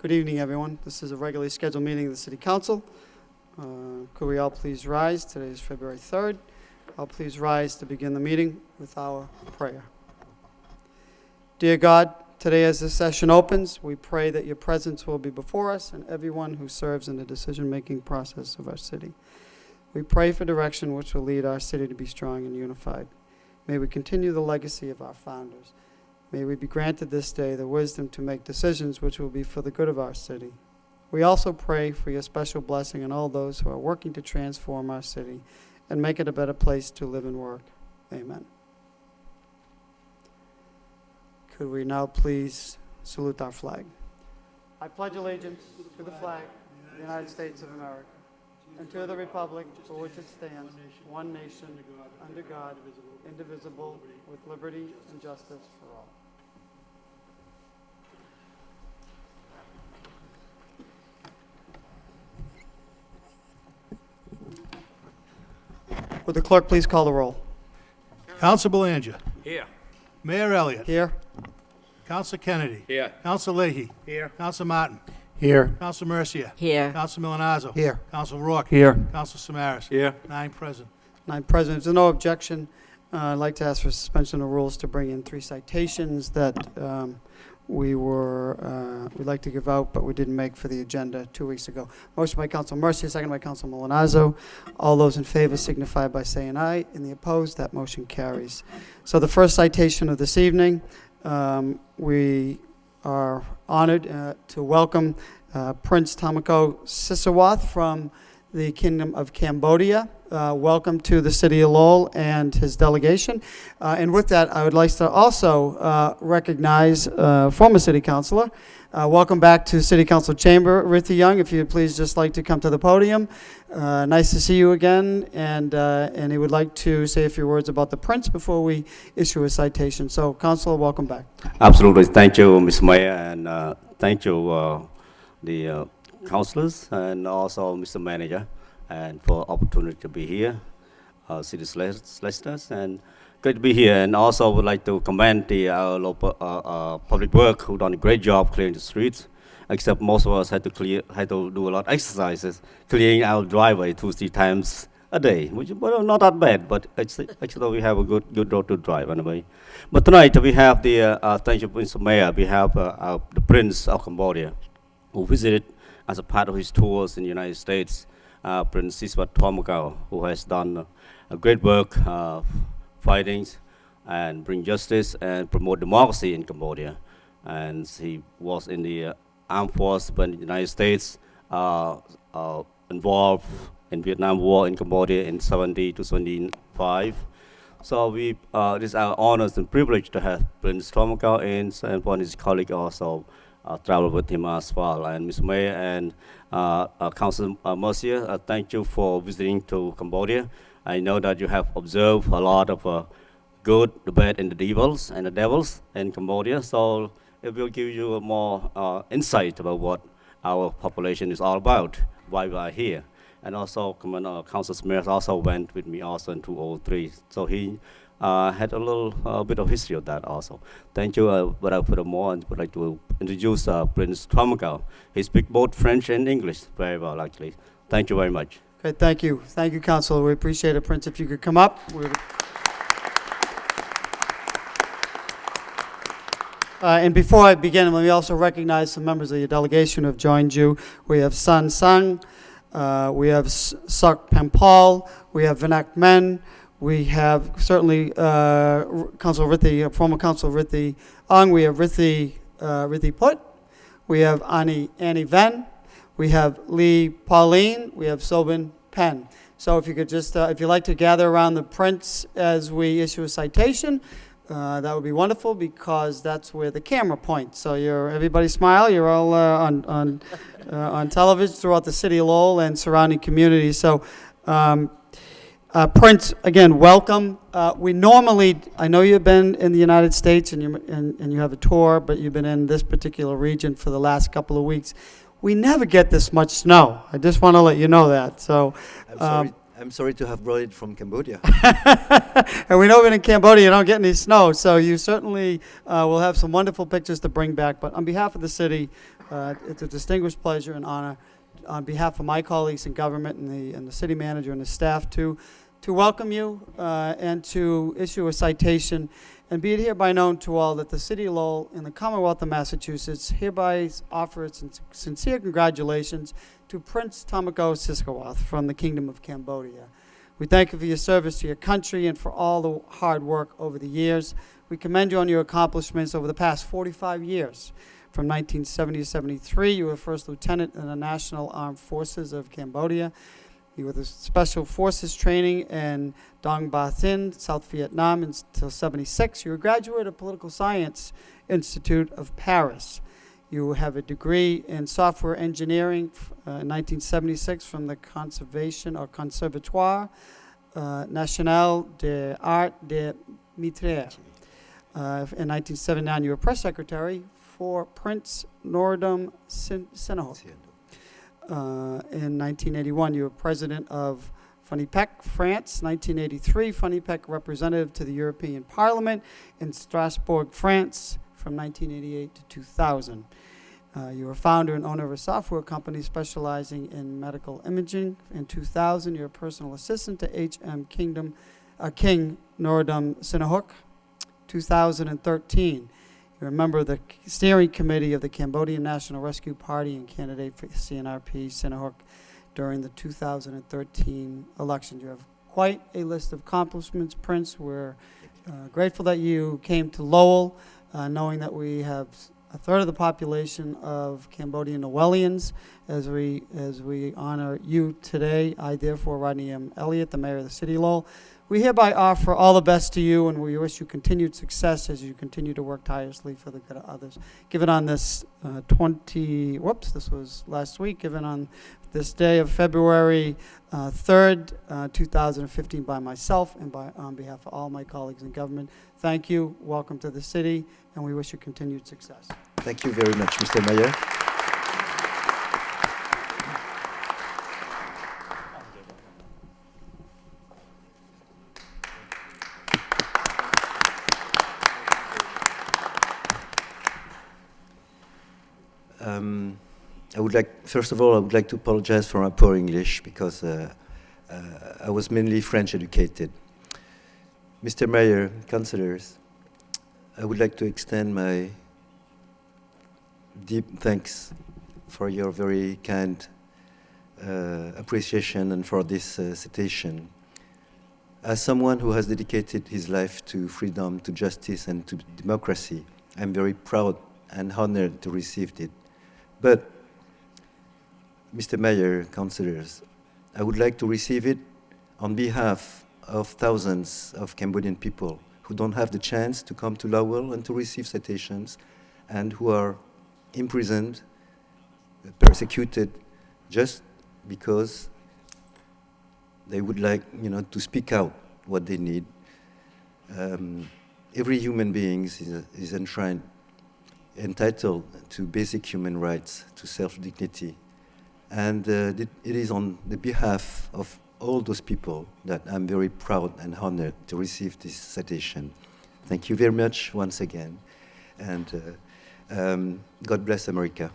Good evening, everyone. This is a regularly scheduled meeting of the City Council. Could we all please rise? Today is February 3rd. I'll please rise to begin the meeting with our prayer. Dear God, today as this session opens, we pray that your presence will be before us and everyone who serves in the decision-making process of our city. We pray for direction which will lead our city to be strong and unified. May we continue the legacy of our founders. May we be granted this day the wisdom to make decisions which will be for the good of our city. We also pray for your special blessing on all those who are working to transform our city and make it a better place to live and work. Amen. Could we now please salute our flag? I pledge allegiance to the flag of the United States of America and to the republic for which it stands, one nation, under God, indivisible, with liberty and justice for all. Would the clerk please call the roll? Counsel Belanger. Here. Mayor Elliott. Here. Counsel Kennedy. Here. Counsel Leahy. Here. Counsel Martin. Here. Counsel Mercia. Here. Counsel Milanazzo. Here. Counsel Rourke. Here. Counsel Samaras. Here. 9 present. 9 present. If there's no objection, I'd like to ask for suspension of rules to bring in 3 citations that we'd like to give out, but we didn't make for the agenda 2 weeks ago. Motion by Counsel Mercia, second by Counsel Milanazzo. All those in favor signify by saying aye. In the opposed, that motion carries. So the first citation of this evening, we are honored to welcome Prince Tamako Sisawath from the Kingdom of Cambodia. Welcome to the City of Lowell and his delegation. And with that, I would like to also recognize former City Councilor. Welcome back to City Council Chamber, Rithi Young, if you'd please just like to come to the podium. Nice to see you again, and he would like to say a few words about the Prince before we issue a citation. So, Councilor, welcome back. Absolutely. Thank you, Ms. Mayor, and thank you, the councilors, and also Mr. Manager, and for opportunity to be here, city solicitors, and great to be here. And also would like to commend the local public work who done a great job clearing the streets. Except most of us had to do a lot of exercises, clearing our driveway 2-3 times a day, which well, not that bad, but actually we have a good road to drive anyway. But tonight we have the thank you, Mr. Mayor. We have the Prince of Cambodia, who visited as a part of his tours in the United States. Prince Sisawath Thomakau, who has done a great work fighting and bring justice and promote democracy in Cambodia. And he was in the armed force in the United States, involved in Vietnam War in Cambodia in 70 to 75. So this is our honors and privilege to have Prince Thomakau in, and one of his colleagues also travel with him as well. And Ms. Mayor and Council Mercia, thank you for visiting to Cambodia. I know that you have observed a lot of good, the bad, and the devils in Cambodia. So it will give you a more insight about what our population is all about, why we are here. And also, Council Samaras also went with me also in 2003. So he had a little bit of history of that also. Thank you, but furthermore, I would like to introduce Prince Thomakau. He speaks both French and English very well, actually. Thank you very much. Okay, thank you. Thank you, Councilor. We appreciate it, Prince. If you could come up. And before I begin, let me also recognize some members of your delegation who have joined you. We have San Sang, we have Sak Pampal, we have Vinak Men, we have certainly Council Rithi, former Council Rithi Ong, we have Rithi Put, we have Annie Ven, we have Lee Pauline, we have Sobin Pen. So if you could just, if you'd like to gather around the Prince as we issue a citation, that would be wonderful, because that's where the camera points. So everybody smile. You're all on television throughout the city of Lowell and surrounding communities. So, Prince, again, welcome. We normally, I know you've been in the United States and you have a tour, but you've been in this particular region for the last couple of weeks. We never get this much snow. I just want to let you know that. So, I'm sorry to have brought it from Cambodia. And we know that in Cambodia you don't get any snow, so you certainly will have some wonderful pictures to bring back. But on behalf of the city, it's a distinguished pleasure and honor, on behalf of my colleagues in government and the city manager and the staff, to welcome you and to issue a citation, and be it hereby known to all that the City of Lowell and the Commonwealth of Massachusetts hereby offer its sincere congratulations to Prince Tamako Siskawath from the Kingdom of Cambodia. We thank you for your service to your country and for all the hard work over the years. We commend you on your accomplishments over the past 45 years. From 1970 to 73, you were First Lieutenant in the National Armed Forces of Cambodia. You were the Special Forces training in Dong Ba Thin, South Vietnam, until 76. You were a graduate of Political Science Institute of Paris. You have a degree in software engineering in 1976 from the Conservatoire National des Arts de Militaire. In 1979, you were press secretary for Prince Norodom Sihanouk. In 1981, you were president of Funipec, France. 1983, Funipec representative to the European Parliament in Strasbourg, France, from 1988 to 2000. You were founder and owner of a software company specializing in medical imaging. In 2000, you're a personal assistant to King Norodom Sihanouk. 2013, you're a member of the steering committee of the Cambodian National Rescue Party and candidate for CNRP Sihanouk during the 2013 election. You have quite a list of accomplishments, Prince. We're grateful that you came to Lowell, knowing that we have a third of the population of Cambodian Lowellians. As we honor you today, I therefore, Rodney M. Elliott, the mayor of the city of Lowell, we hereby offer all the best to you, and we wish you continued success as you continue to work tirelessly for the good of others. Given on this this was last week, given on this day of February 3rd, 2015, by myself and on behalf of all my colleagues in government. Thank you, welcome to the city, and we wish you continued success. Thank you very much, Mr. Mayor. First of all, I would like to apologize for my poor English because I was mainly French educated. Mr. Mayor, councillors, I would like to extend my deep thanks for your very kind appreciation and for this citation. As someone who has dedicated his life to freedom, to justice, and to democracy, I'm very proud and honored to receive it. But, Mr. Mayor, councillors, I would like to receive it on behalf of thousands of Cambodian people who don't have the chance to come to Lowell and to receive citations, and who are imprisoned, persecuted, just because they would like, to speak out what they need. Every human being is enshrined, entitled to basic human rights, to self-dignity. And it is on the behalf of all those people that I'm very proud and honored to receive this citation. Thank you very much once again. And God bless America,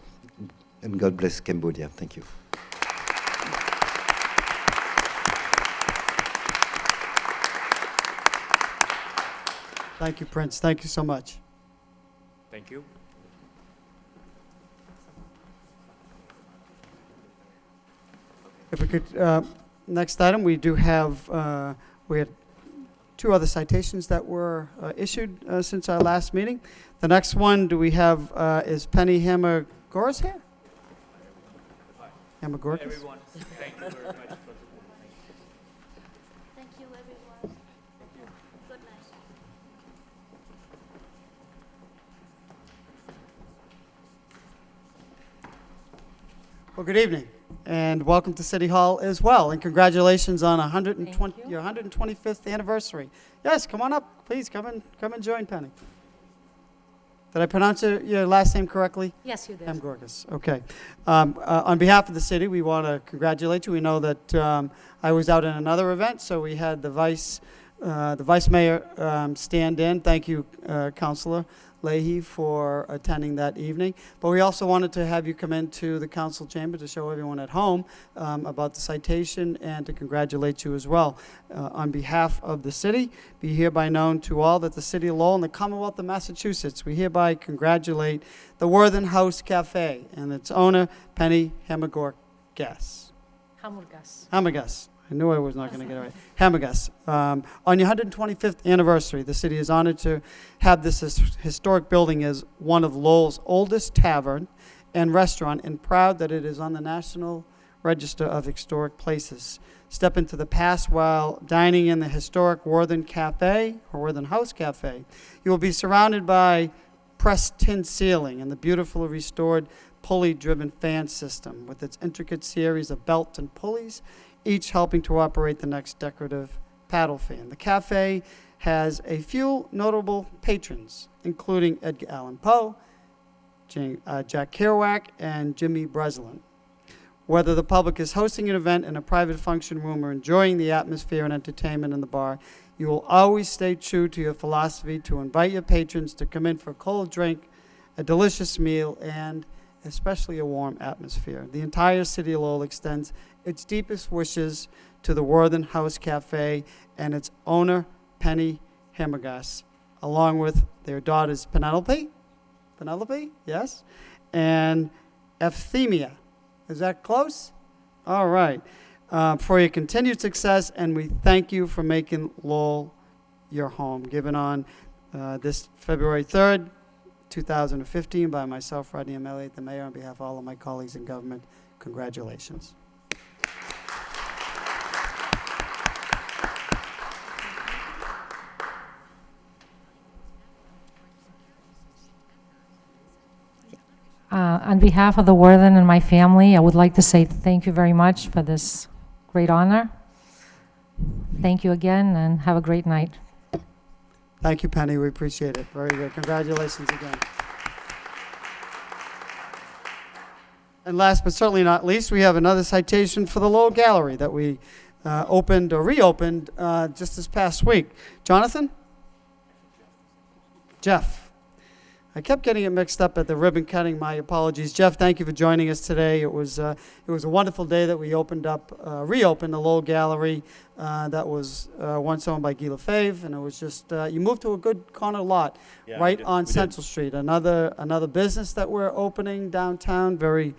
and God bless Cambodia. Thank you. Thank you, Prince. Thank you so much. Thank you. If we could, next item, we do have, we had two other citations that were issued since our last meeting. The next one, do we have, is Penny Hamagoras here? Hamagoras? Everyone, thank you very much for the Thank you, everyone. Good night. Well, good evening, and welcome to City Hall as well, and congratulations on your 125th anniversary. Yes, come on up, please, come and join Penny. Did I pronounce your last name correctly? Yes, you did. M. Gorgas, okay. On behalf of the city, we want to congratulate you. We know that I was out in another event, so we had the vice mayor stand in. Thank you, Councilor Leahy, for attending that evening. But we also wanted to have you come into the council chamber to show everyone at home about the citation and to congratulate you as well. On behalf of the city, be hereby known to all that the city of Lowell and the Commonwealth of Massachusetts, we hereby congratulate the Worthen House Cafe and its owner, Penny Hamagorgas. Hamagorgas. I knew I was not going to get it right. Hamagorgas. On your 125th anniversary, the city is honored to have this historic building as one of Lowell's oldest tavern and restaurant, and proud that it is on the National Register of Historic Places. Step into the past while dining in the historic Worthen Cafe, or Worthen House Cafe. You will be surrounded by pressed tin ceiling and the beautifully restored pulley-driven fan system with its intricate series of belts and pulleys, each helping to operate the next decorative paddle fan. The cafe has a few notable patrons, including Edgar Allan Poe, Jack Kerouac, and Jimmy Breslin. Whether the public is hosting an event in a private function room or enjoying the atmosphere and entertainment in the bar, you will always stay true to your philosophy to invite your patrons to come in for a cold drink, a delicious meal, and especially a warm atmosphere. The entire city of Lowell extends its deepest wishes to the Worthen House Cafe and its owner, Penny Hamagorgas, along with their daughters, Penelope, yes, and Euphemia. Is that close? All right. For your continued success, and we thank you for making Lowell your home. Given on this February 3rd, 2015, by myself, Rodney M. Elliott, the mayor, on behalf of all of my colleagues in government, congratulations. On behalf of the Worthen and my family, I would like to say thank you very much for this great honor. Thank you again, and have a great night. Thank you, Penny. We appreciate it. Very good. Congratulations again. And last but certainly not least, we have another citation for the Lowell Gallery that we opened or reopened just this past week. Jonathan? Jeff. I kept getting it mixed up at the ribbon cutting. My apologies. Jeff, thank you for joining us today. It was a wonderful day that we reopened the Lowell Gallery that was once owned by Guy Lefebvre, and it was just, you moved to a good corner lot right on Central Street. Another business that we're opening downtown, very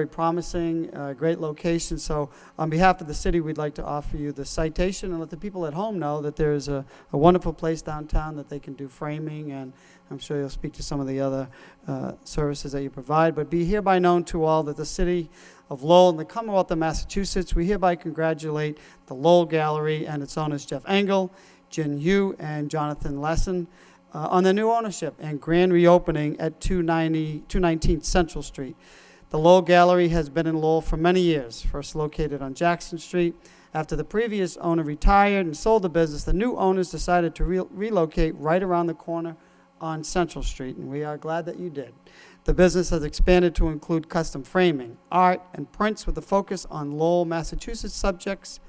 promising, great location. So on behalf of the city, we'd like to offer you the citation and let the people at home know that there's a wonderful place downtown that they can do framing, and I'm sure you'll speak to some of the other services that you provide. But be hereby known to all that the city of Lowell and the Commonwealth of Massachusetts, we hereby congratulate the Lowell Gallery and its owners, Jeff Engel, Jin Yu, and Jonathan Lesson, on their new ownership and grand reopening at 219 Central Street. The Lowell Gallery has been in Lowell for many years, first located on Jackson Street. After the previous owner retired and sold the business, the new owners decided to relocate right around the corner on Central Street, and we are glad that you did. The business has expanded to include custom framing, art, and prints with a focus on Lowell, Massachusetts subjects,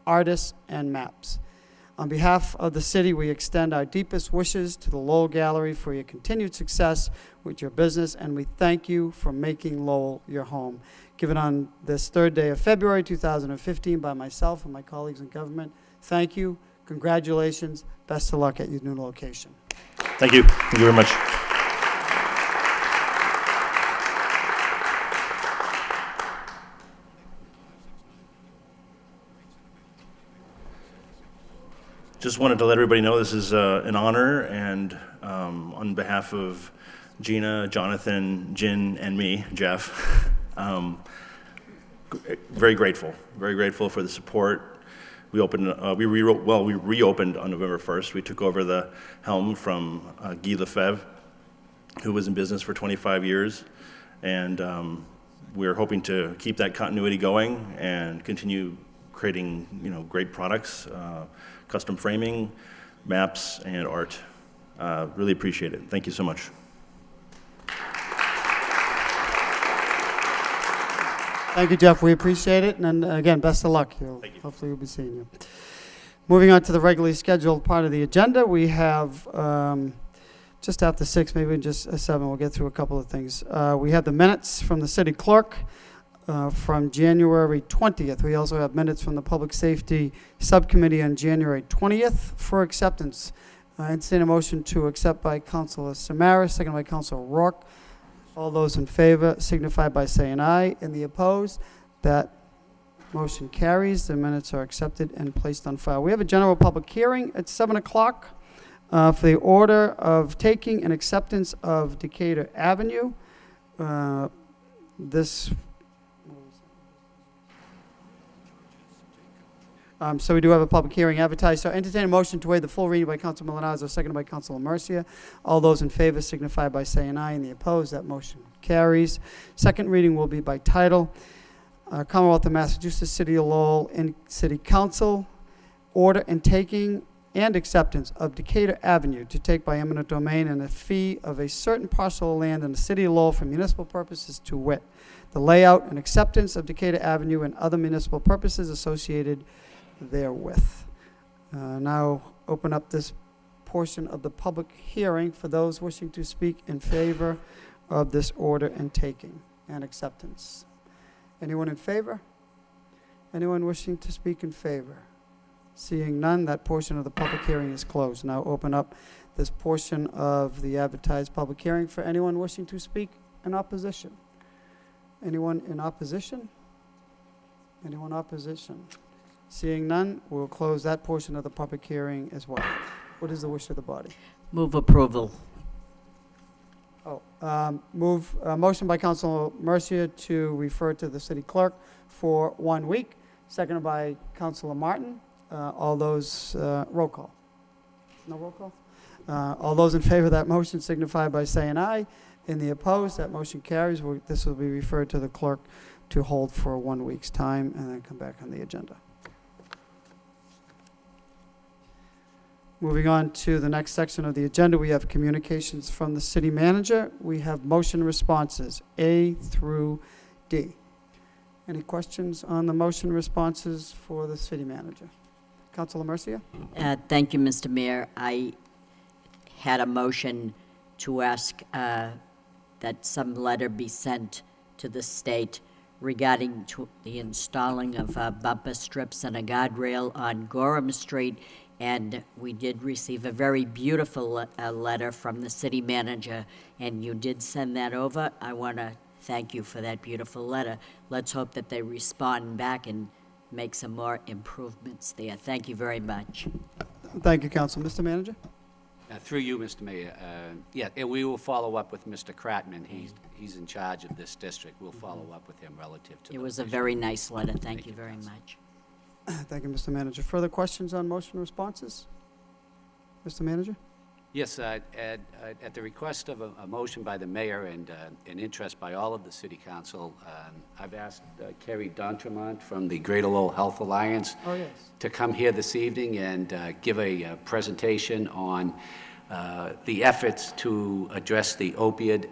artists, and maps. On behalf of the city, we extend our deepest wishes to the Lowell Gallery for your continued success with your business, and we thank you for making Lowell your home. Given on this third day of February 2015 by myself and my colleagues in government, thank you, congratulations, best of luck at your new location. Thank you. Thank you very much. Just wanted to let everybody know this is an honor, and on behalf of Gina, Jonathan, Jin, and me, Jeff, very grateful for the support. We reopened on November 1st. We took over the helm from Guy Lefebvre, who was in business for 25 years, and we're hoping to keep that continuity going and continue creating, great products, custom framing, maps, and art. Really appreciate it. Thank you so much. Thank you, Jeff. We appreciate it. And then, again, best of luck. Thank you. Hopefully we'll be seeing you. Moving on to the regularly scheduled part of the agenda, we have just after 6, maybe just 7, we'll get through a couple of things. We have the minutes from the city clerk from January 20th. We also have minutes from the Public Safety Subcommittee on January 20th for acceptance. I entertain a motion to accept by Councilor Samaras, second by Councilor Rourke. All those in favor signify by saying aye. In the opposed, that motion carries. The minutes are accepted and placed on file. We have a general public hearing at 7 o'clock for the order of taking and acceptance of Decatur Avenue. So we do have a public hearing advertised. So entertain a motion to waive the full reading by Council Milonazo, seconded by Councilor Mercia. All those in favor signify by saying aye. And the opposed, that motion carries. Second reading will be by title. Commonwealth of Massachusetts, City of Lowell, and City Council, order and taking and acceptance of Decatur Avenue to take by eminent domain and a fee of a certain parcel of land in the City of Lowell for municipal purposes to wit, the layout and acceptance of Decatur Avenue and other municipal purposes associated therewith. Now open up this portion of the public hearing for those wishing to speak in favor of this order and taking and acceptance. Anyone in favor? Anyone wishing to speak in favor? Seeing none, that portion of the public hearing is closed. Now open up this portion of the advertised public hearing for anyone wishing to speak in opposition. Anyone in opposition? Anyone opposition? Seeing none, we'll close that portion of the public hearing as well. What is the wish of the body? Move approval. Motion by Councilor Mercia to refer to the city clerk for 1 week, seconded by Councilor Martin. All those, roll call. No roll call? All those in favor of that motion signify by saying aye. In the opposed, that motion carries. This will be referred to the clerk to hold for 1 week's time and then come back on the agenda. Moving on to the next section of the agenda, we have communications from the city manager. We have motion responses, A through D. Any questions on the motion responses for the city manager? Councilor Mercia? Thank you, Mr. Mayor. I had a motion to ask that some letter be sent to the state regarding the installing of bumper strips and a guardrail on Gorham Street. And we did receive a very beautiful letter from the city manager, and you did send that over. I want to thank you for that beautiful letter. Let's hope that they respond back and make some more improvements there. Thank you very much. Thank you, Council. Mr. Manager? Through you, Mr. Mayor, and we will follow up with Mr. Kratman. He's in charge of this district. We'll follow up with him relative to It was a very nice letter. Thank you very much. Thank you, Mr. Manager. Further questions on motion responses? Mr. Manager? Yes, at the request of a motion by the mayor and an interest by all of the city council, I've asked Kerry D'Entremont from the Greater Lowell Health Alliance to come here this evening and give a presentation on the efforts to address the opioid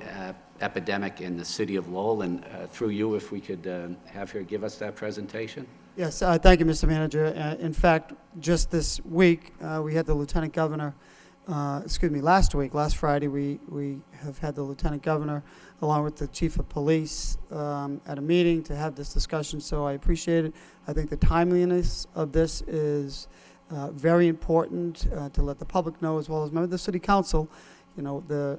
epidemic in the city of Lowell. And through you, if we could have her give us that presentation. Yes, thank you, Mr. Manager. In fact, just this week, we had the Lieutenant Governor, last Friday, we have had the Lieutenant Governor along with the Chief of Police at a meeting to have this discussion, so I appreciate it. I think the timeliness of this is very important to let the public know, as well as members of the City Council, the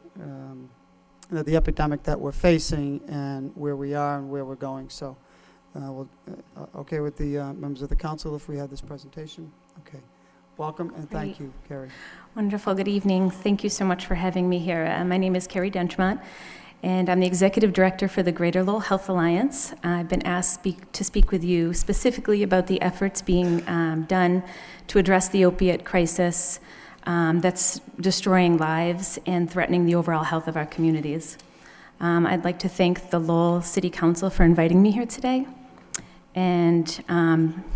epidemic that we're facing and where we are and where we're going. So, okay with the members of the council if we have this presentation? Okay. Welcome and thank you, Carrie. Wonderful. Good evening. Thank you so much for having me here. My name is Kerry D'Entremont, and I'm the Executive Director for the Greater Lowell Health Alliance. I've been asked to speak with you specifically about the efforts being done to address the opiate crisis that's destroying lives and threatening the overall health of our communities. I'd like to thank the Lowell City Council for inviting me here today and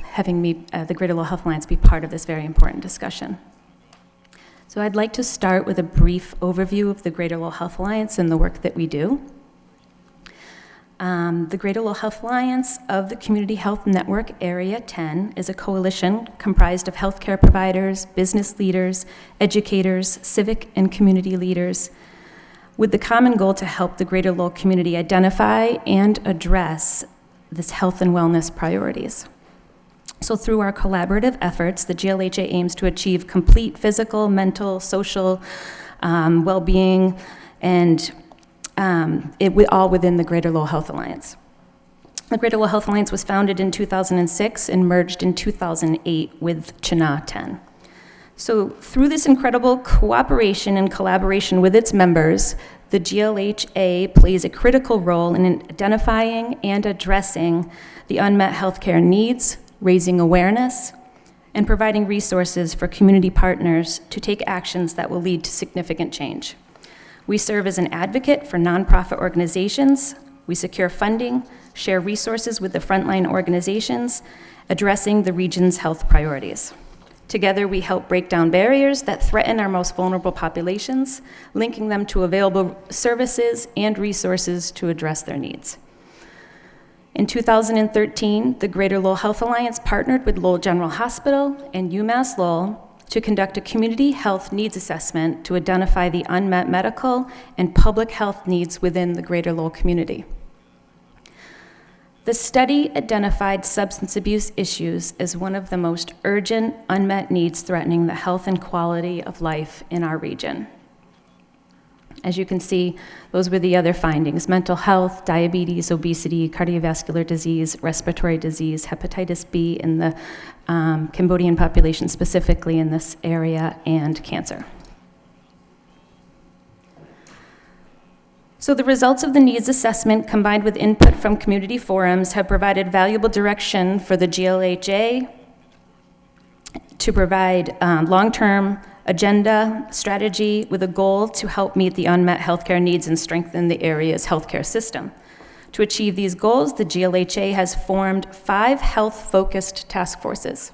having me, the Greater Lowell Health Alliance, be part of this very important discussion. So I'd like to start with a brief overview of the Greater Lowell Health Alliance and the work that we do. The Greater Lowell Health Alliance of the Community Health Network Area 10 is a coalition comprised of healthcare providers, business leaders, educators, civic and community leaders, with the common goal to help the Greater Lowell community identify and address this health and wellness priorities. So through our collaborative efforts, the GLHA aims to achieve complete physical, mental, social well-being, and all within the Greater Lowell Health Alliance. The Greater Lowell Health Alliance was founded in 2006 and merged in 2008 with Chana 10. So through this incredible cooperation and collaboration with its members, the GLHA plays a critical role in identifying and addressing the unmet healthcare needs, raising awareness, and providing resources for community partners to take actions that will lead to significant change. We serve as an advocate for nonprofit organizations. We secure funding, share resources with the frontline organizations, addressing the region's health priorities. Together, we help break down barriers that threaten our most vulnerable populations, linking them to available services and resources to address their needs. In 2013, the Greater Lowell Health Alliance partnered with Lowell General Hospital and UMass Lowell to conduct a community health needs assessment to identify the unmet medical and public health needs within the Greater Lowell community. The study identified substance abuse issues as one of the most urgent unmet needs threatening the health and quality of life in our region. As you can see, those were the other findings: mental health, diabetes, obesity, cardiovascular disease, respiratory disease, hepatitis B in the Cambodian population, specifically in this area, and cancer. So the results of the needs assessment, combined with input from community forums, have provided valuable direction for the GLHA to provide long-term agenda strategy with a goal to help meet the unmet healthcare needs and strengthen the area's healthcare system. To achieve these goals, the GLHA has formed 5 health-focused task forces,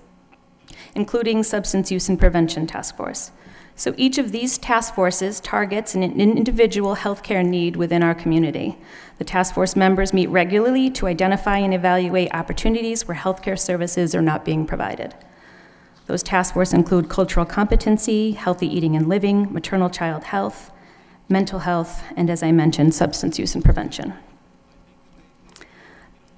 including Substance Use and Prevention Task Force. So each of these task forces targets an individual healthcare need within our community. The task force members meet regularly to identify and evaluate opportunities where healthcare services are not being provided. Those task forces include cultural competency, healthy eating and living, maternal-child health, mental health, and, as I mentioned, substance use and prevention.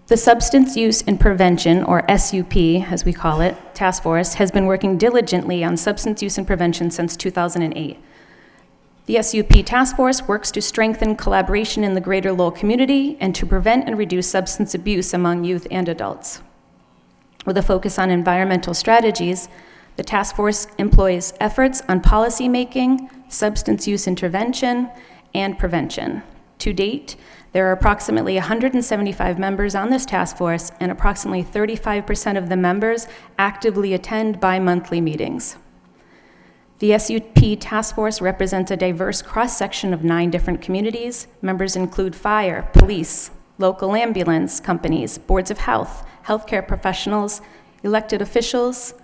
The Substance Use and Prevention, or SUP, as we call it, task force, has been working diligently on substance use and prevention since 2008. The SUP task force works to strengthen collaboration in the Greater Lowell community and to prevent and reduce substance abuse among youth and adults. With a focus on environmental strategies, the task force employs efforts on policy making, substance use intervention, and prevention. To date, there are approximately 175 members on this task force, and approximately 35% of the members actively attend bi-monthly meetings. The SUP task force represents a diverse cross-section of 9 different communities. Members include fire, police, local ambulance companies, boards of health, healthcare professionals, elected officials,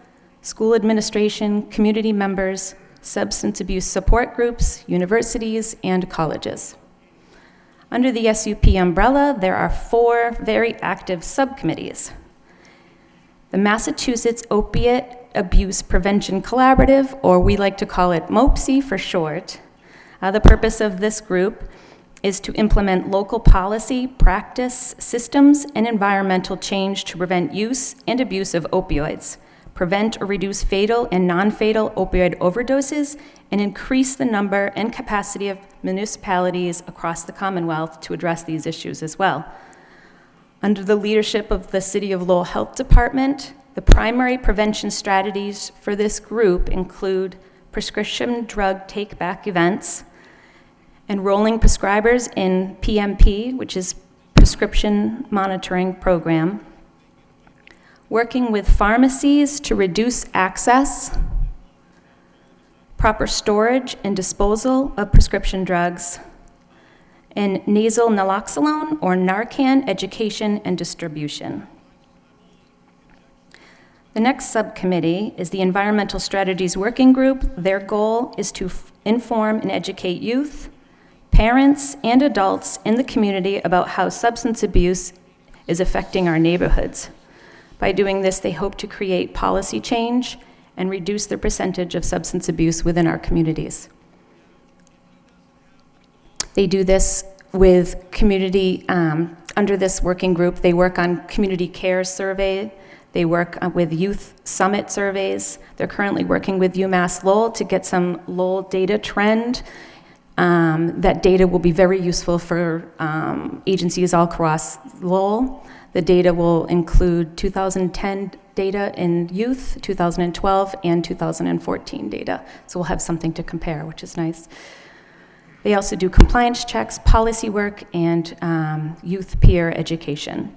school administration, community members, substance abuse support groups, universities, and colleges. Under the SUP umbrella, there are 4 very active subcommittees. The Massachusetts Opiate Abuse Prevention Collaborative, or we like to call it MOPSI for short. The purpose of this group is to implement local policy, practice, systems, and environmental change to prevent use and abuse of opioids, prevent or reduce fatal and non-fatal opioid overdoses, and increase the number and capacity of municipalities across the Commonwealth to address these issues as well. Under the leadership of the City of Lowell Health Department, the primary prevention strategies for this group include prescription drug take-back events, enrolling prescribers in PMP, which is Prescription Monitoring Program, working with pharmacies to reduce access, proper storage and disposal of prescription drugs, and nasal naloxone or Narcan education and distribution. The next subcommittee is the Environmental Strategies Working Group. Their goal is to inform and educate youth, parents and adults in the community about how substance abuse is affecting our neighborhoods. By doing this, they hope to create policy change and reduce the percentage of substance abuse within our communities. They do this with community, under this working group, they work on community care survey, they work with youth summit surveys. They're currently working with UMass Lowell to get some Lowell data trend. That data will be very useful for agencies all across Lowell. The data will include 2010 data in youth, 2012, and 2014 data. So we'll have something to compare, which is nice. They also do compliance checks, policy work, and youth peer education.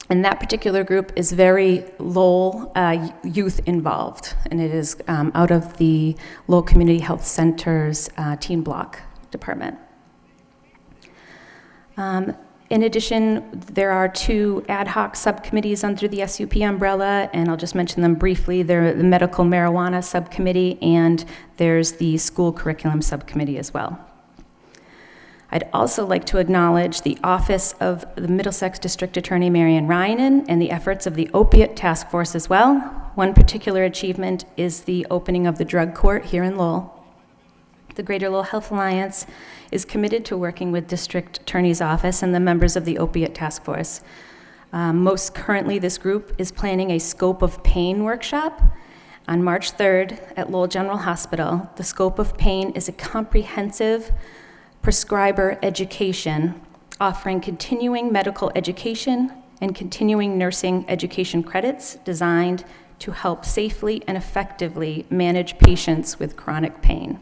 And that particular group is very Lowell youth involved, and it is out of the Lowell Community Health Center's teen block department. In addition, there are 2 ad hoc subcommittees under the SUP umbrella, and I'll just mention them briefly. They're the Medical Marijuana Subcommittee, and there's the School Curriculum Subcommittee as well. I'd also like to acknowledge the Office of the Middlesex District Attorney Marian Ryanen and the efforts of the Opiate Task Force as well. One particular achievement is the opening of the drug court here in Lowell. The Greater Lowell Health Alliance is committed to working with District Attorney's Office and the members of the Opiate Task Force. Most currently, this group is planning a scope of pain workshop on March 3rd at Lowell General Hospital. The scope of pain is a comprehensive prescriber education offering continuing medical education and continuing nursing education credits designed to help safely and effectively manage patients with chronic pain.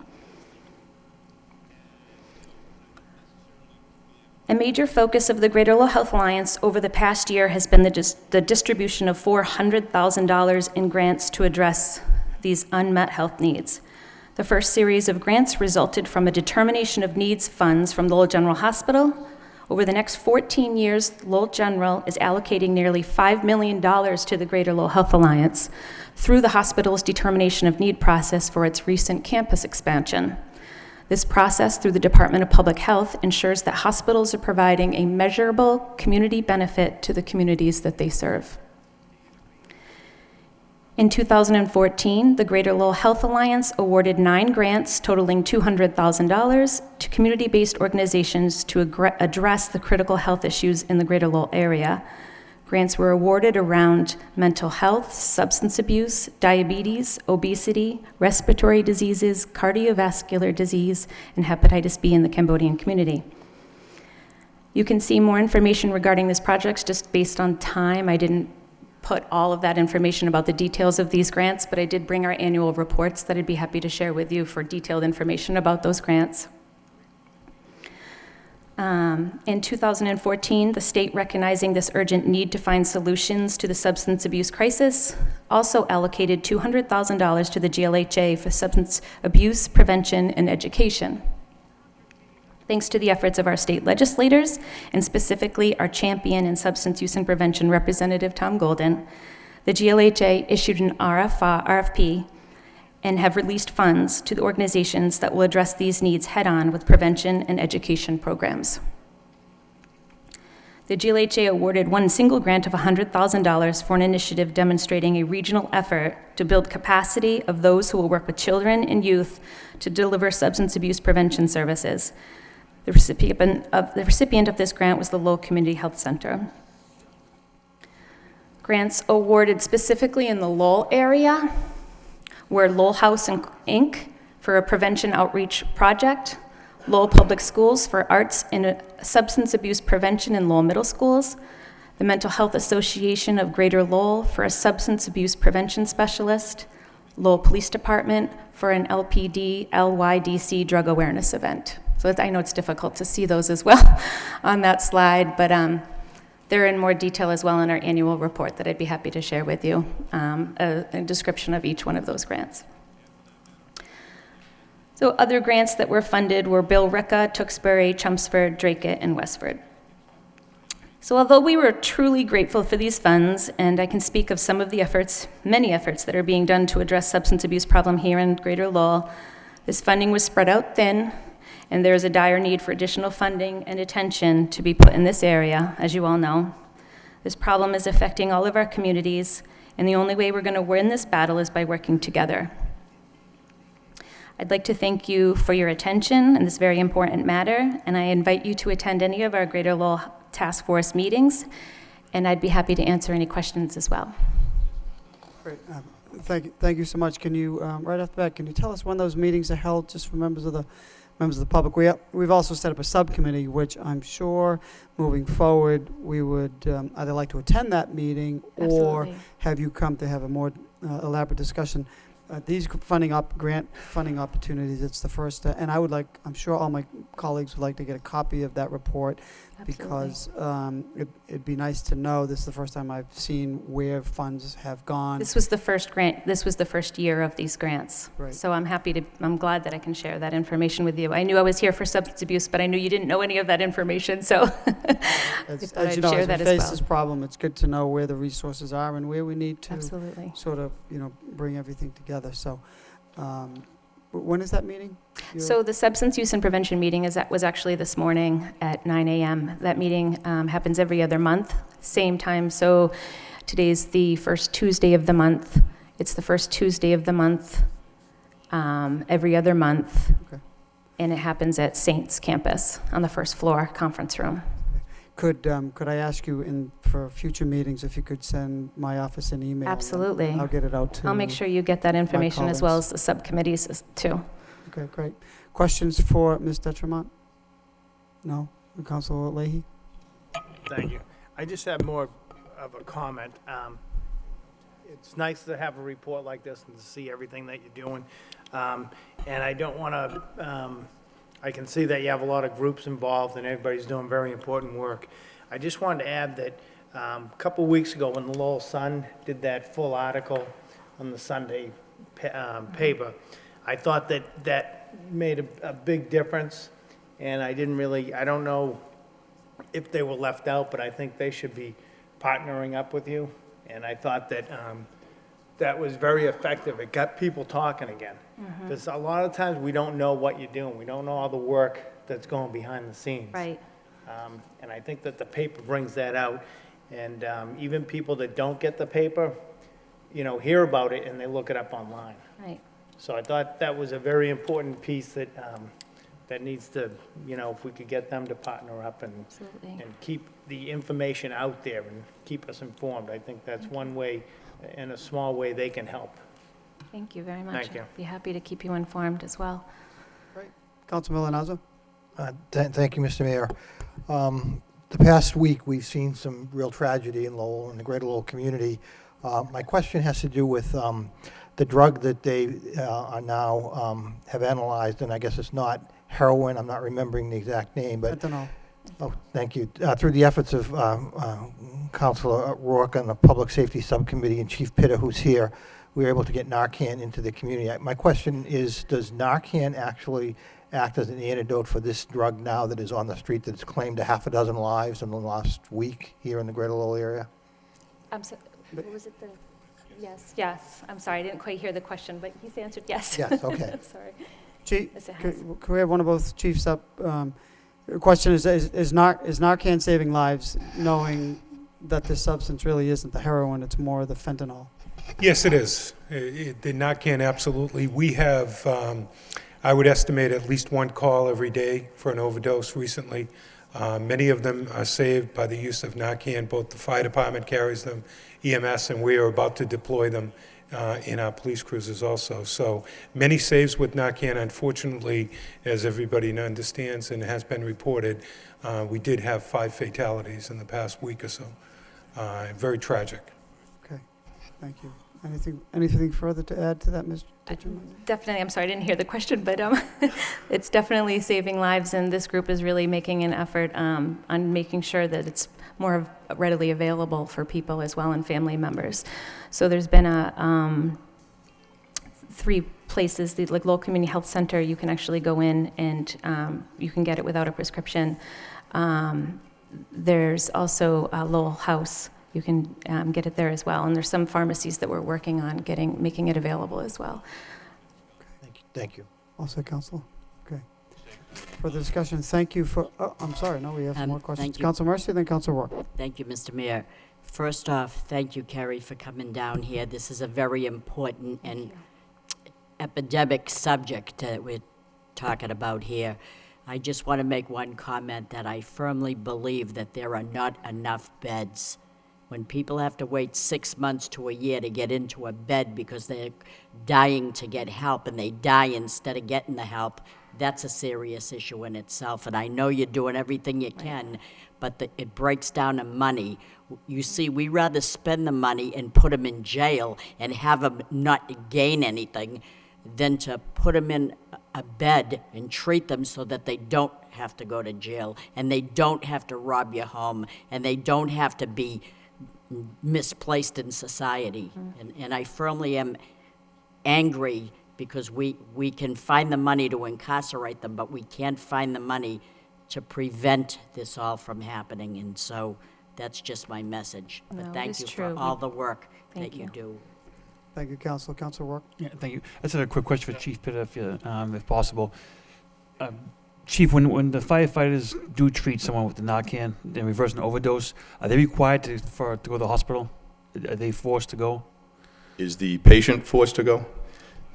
A major focus of the Greater Lowell Health Alliance over the past year has been the distribution of $400,000 in grants to address these unmet health needs. The first series of grants resulted from a determination of needs funds from Lowell General Hospital. Over the next 14 years, Lowell General is allocating nearly $5 million to the Greater Lowell Health Alliance through the hospital's determination of need process for its recent campus expansion. This process, through the Department of Public Health, ensures that hospitals are providing a measurable community benefit to the communities that they serve. In 2014, the Greater Lowell Health Alliance awarded 9 grants totaling $200,000 to community-based organizations to address the critical health issues in the Greater Lowell area. Grants were awarded around mental health, substance abuse, diabetes, obesity, respiratory diseases, cardiovascular disease, and hepatitis B in the Cambodian community. You can see more information regarding this project just based on time. I didn't put all of that information about the details of these grants, but I did bring our annual reports that I'd be happy to share with you for detailed information about those grants. In 2014, the state, recognizing this urgent need to find solutions to the substance abuse crisis, also allocated $200,000 to the GLHA for substance abuse prevention and education. Thanks to the efforts of our state legislators, and specifically our champion in substance use and prevention, Representative Tom Golden, the GLHA issued an RFP and have released funds to the organizations that will address these needs head-on with prevention and education programs. The GLHA awarded one single grant of $100,000 for an initiative demonstrating a regional effort to build capacity of those who will work with children and youth to deliver substance abuse prevention services. The recipient of this grant was the Lowell Community Health Center. Grants awarded specifically in the Lowell area were Lowell House Inc. for a prevention outreach project, Lowell Public Schools for arts and substance abuse prevention in Lowell Middle Schools, the Mental Health Association of Greater Lowell for a substance abuse prevention specialist, Lowell Police Department for an LPD LYDC drug awareness event. So I know it's difficult to see those as well on that slide, but they're in more detail as well in our annual report that I'd be happy to share with you, a description of each one of those grants. So other grants that were funded were Billerica, Tewksbury, Chelmsford, Dracut, and Westford. So although we were truly grateful for these funds, and I can speak of some of the efforts, many efforts that are being done to address substance abuse problem here in Greater Lowell, this funding was spread out thin, And there is a dire need for additional funding and attention to be put in this area, as you all know. This problem is affecting all of our communities, and the only way we're going to win this battle is by working together. I'd like to thank you for your attention in this very important matter, and I invite you to attend any of our Greater Lowell Task Force meetings, and I'd be happy to answer any questions as well. Great. Thank you so much. Can you, right off the bat, can you tell us when those meetings are held, just for members of the public? We've also set up a subcommittee, which I'm sure moving forward we would either like to attend that meeting or Absolutely. have you come to have a more elaborate discussion. These grant funding opportunities, it's the first, and I'm sure all my colleagues would like to get a copy of that report. Absolutely. Because it'd be nice to know. This is the first time I've seen where funds have gone. This was the first grant, this was the first year of these grants. Right. So I'm glad that I can share that information with you. I knew I was here for substance abuse, but I knew you didn't know any of that information, so I thought As I'd you know, share as we that as face well. this problem, it's good to know where the resources are and where we need to Absolutely. sort of, bring everything together. So, when is that meeting? So the substance use and prevention meeting was actually this morning at 9 a.m. That meeting happens every other month, same time. So today's the first Tuesday of the month. It's the first Tuesday of the month, every other month. Okay. And it happens at Saints campus on the first floor conference room. Could I ask you for future meetings if you could send my office an email? Absolutely. I'll get it out to. I'll make sure you get that information as well colleagues. as the subcommittees too. Okay, great. Questions for Ms. Detremont? No? Councilor Leahy? Thank you. I just have more of a comment. It's nice to have a report like this and to see everything that you're doing. And I don't want to, I can see that you have a lot of groups involved and everybody's doing very important work. I just wanted to add that a couple weeks ago when the Lowell Sun did that full article on the Sunday paper, I thought that made a big difference. And I don't know if they were left out, but I think they should be partnering up with you. And I thought that that was very effective. It got people talking again. Because a lot of times we don't know what you're doing. We don't know all the work that's going behind the scenes. Right. And I think that the paper brings that out. And even people that don't get the paper, hear about it and they look it up online. Right. So I thought that was a very important piece that that needs to, if we could get them to partner up and Absolutely. keep the information out there and keep us informed. I think that's one way, in a small way, they can help. Thank you very much. Thank you. I'd be happy to keep you informed as well. Councilor Milonazo? Thank you, Mr. Mayor. The past week, we've seen some real tragedy in Lowell, in the greater Lowell community. My question has to do with the drug that they are now have analyzed, and I guess it's not heroin. I'm not remembering the exact name, but Fentanyl. oh, thank you. Through the efforts of Councilor Rourke and the Public Safety Subcommittee and Chief Pitta, who's here, we were able to get Narcan into the community. My question is, does Narcan actually act as an antidote for this drug now that is on the street that's claimed a half a dozen lives in the last week here in the greater Lowell area? I'm sorry, what was it? Yes. I'm sorry, I didn't quite hear the question, but he's answered yes. Yes, okay. I'm sorry. Chief, Yes, it has. can we have one of both chiefs up? The question is Narcan saving lives, knowing that this substance really isn't the heroin, it's more the fentanyl? Yes, it is. The Narcan, absolutely. We have, I would estimate, at least one call every day for an overdose recently. Many of them are saved by the use of Narcan. Both the fire department carries them, EMS, and we are about to deploy them in our police cruisers also. So many saves with Narcan. Unfortunately, as everybody understands and has been reported, we did have 5 fatalities in the past week or so. Very tragic. Okay, thank you. Anything further to add to that, Ms. Detremont? Definitely, I'm sorry, I didn't hear the question, but it's definitely saving lives, and this group is really making an effort on making sure that it's more readily available for people as well and family members. So there's been 3 places, like Lowell Community Health Center, you can actually go in and you can get it without a prescription. There's also Lowell House. You can get it there as well. And there's some pharmacies that we're working on making it available as well. Thank you. Also, Council? Okay. further discussion? Thank you for, oh, I'm sorry, no, we have more questions. thank you. Council Mercy, then Council Rourke. Thank you, Mr. Mayor. First off, thank you, Kerry, for coming down here. This is a very important and epidemic subject that we're talking about here. I just want to make one comment that I firmly believe that there are not enough beds. When people have to wait 6 months to a year to get into a bed because they're dying to get help and they die instead of getting the help, that's a serious issue in itself. And I know you're doing everything you can, but it breaks down to money. You see, we rather spend the money and put them in jail and have them not gain anything than to put them in a bed and treat them so that they don't have to go to jail and they don't have to rob your home and they don't have to be misplaced in society. And I firmly am angry because we can find the money to incarcerate them, but we can't find the money to prevent this all from happening. And so that's just my message. No, But thank it's you true. for all the work Thank that you you. do. Thank you, Council. Council Rourke. Yeah, thank you. I just had a quick question for Chief Pitta, if possible. Chief, when the firefighters do treat someone with the Narcan and reverse an overdose, are they required to go to the hospital? Are they forced to go? Is the patient forced to go?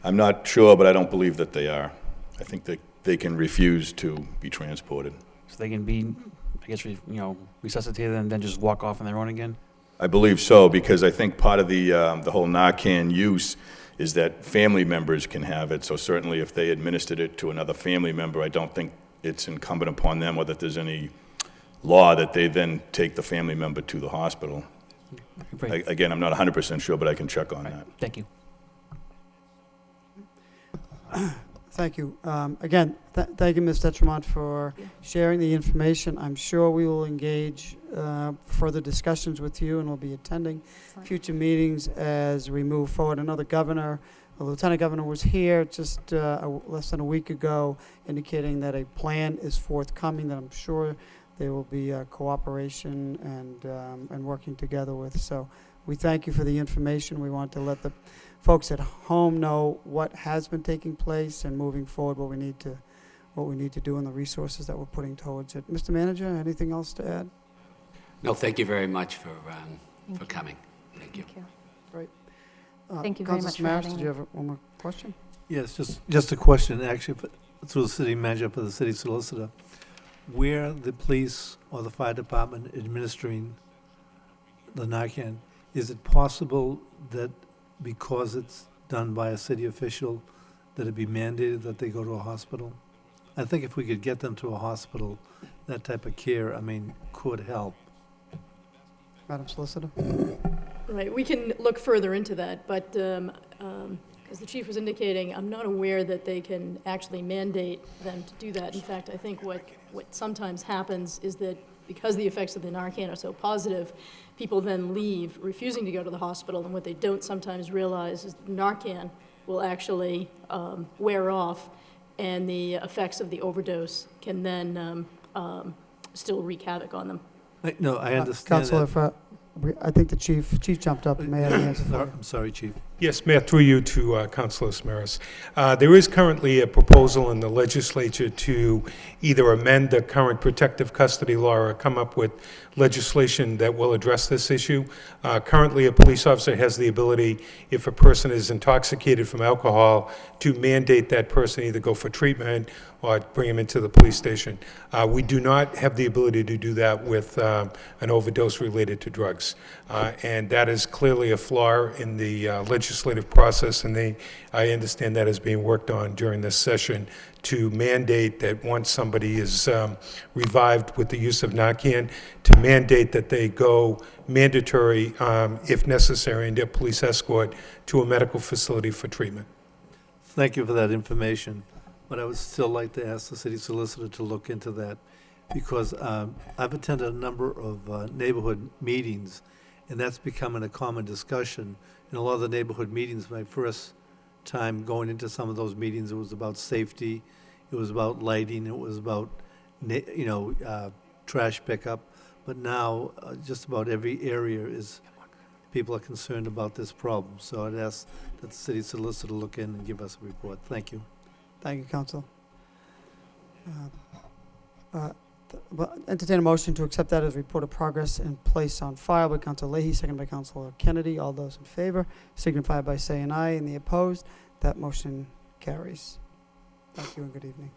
I'm not sure, but I don't believe that they are. I think that they can refuse to be transported. So they can be, I guess, resuscitated and then just walk off on their own again? I believe so, because I think part of the whole Narcan use is that family members can have it. So certainly if they administered it to another family member, I don't think it's incumbent upon them or that there's any law that they then take the family member to the hospital. Great. Again, I'm not 100% sure, but I can check on that. Thank you. Thank you. Again, thank you, Ms. Detremont, for sharing the information. I'm sure we will engage further discussions with you, and we'll be attending future meetings as we move forward. Another governor, the lieutenant governor, was here just less than a week ago, indicating that a plan is forthcoming that I'm sure there will be cooperation and working together with. So we thank you for the information. We want to let the folks at home know what has been taking place and moving forward what we need to do and the resources that we're putting towards it. Mr. Manager, anything else to add? No, thank you very much for coming. Thank you. Right. Thank you very much for Councilor Samaras, having did me. you have one more question? Yes, just a question, actually, through the city manager for the city solicitor. Where the police or the fire department administering the Narcan, is it possible that because it's done by a city official, that it be mandated that they go to a hospital? I think if we could get them to a hospital, that type of care, could help. Madam Solicitor? Right, we can look further into that, but as the chief was indicating, I'm not aware that they can actually mandate them to do that. In fact, I think what sometimes happens is that because the effects of the Narcan are so positive, people then leave, refusing to go to the hospital, and what they don't sometimes realize is Narcan will actually wear off, and the effects of the overdose can then still wreak havoc on them. No, I understand Councilor, that. I think the chief jumped up and may have an answer for you. I'm sorry, Chief. Yes, Mayor, through you to Councilor Samaras. There is currently a proposal in the legislature to either amend the current protective custody law or come up with legislation that will address this issue. Currently, a police officer has the ability, if a person is intoxicated from alcohol, to mandate that person either go for treatment or bring him into the police station. We do not have the ability to do that with an overdose related to drugs. And that is clearly a flaw in the legislative process, and I understand that is being worked on during this session to mandate that once somebody is revived with the use of Narcan, to mandate that they go mandatory, if necessary, and a police escort to a medical facility for treatment. Thank you for that information, but I would still like to ask the city solicitor to look into that, because I've attended a number of neighborhood meetings, and that's becoming a common discussion. In a lot of the neighborhood meetings, my first time going into some of those meetings, it was about safety, it was about lighting, it was about trash pickup, but now just about every area people are concerned about this problem. So I'd ask that the city solicitor look in and give us a report. Thank you. Thank you, Council. Entertain a motion to accept that as report of progress and place on file by Council Leahy, second by Councilor Kennedy. All those in favor signify by saying aye. And the opposed, that motion carries. Thank you and good evening.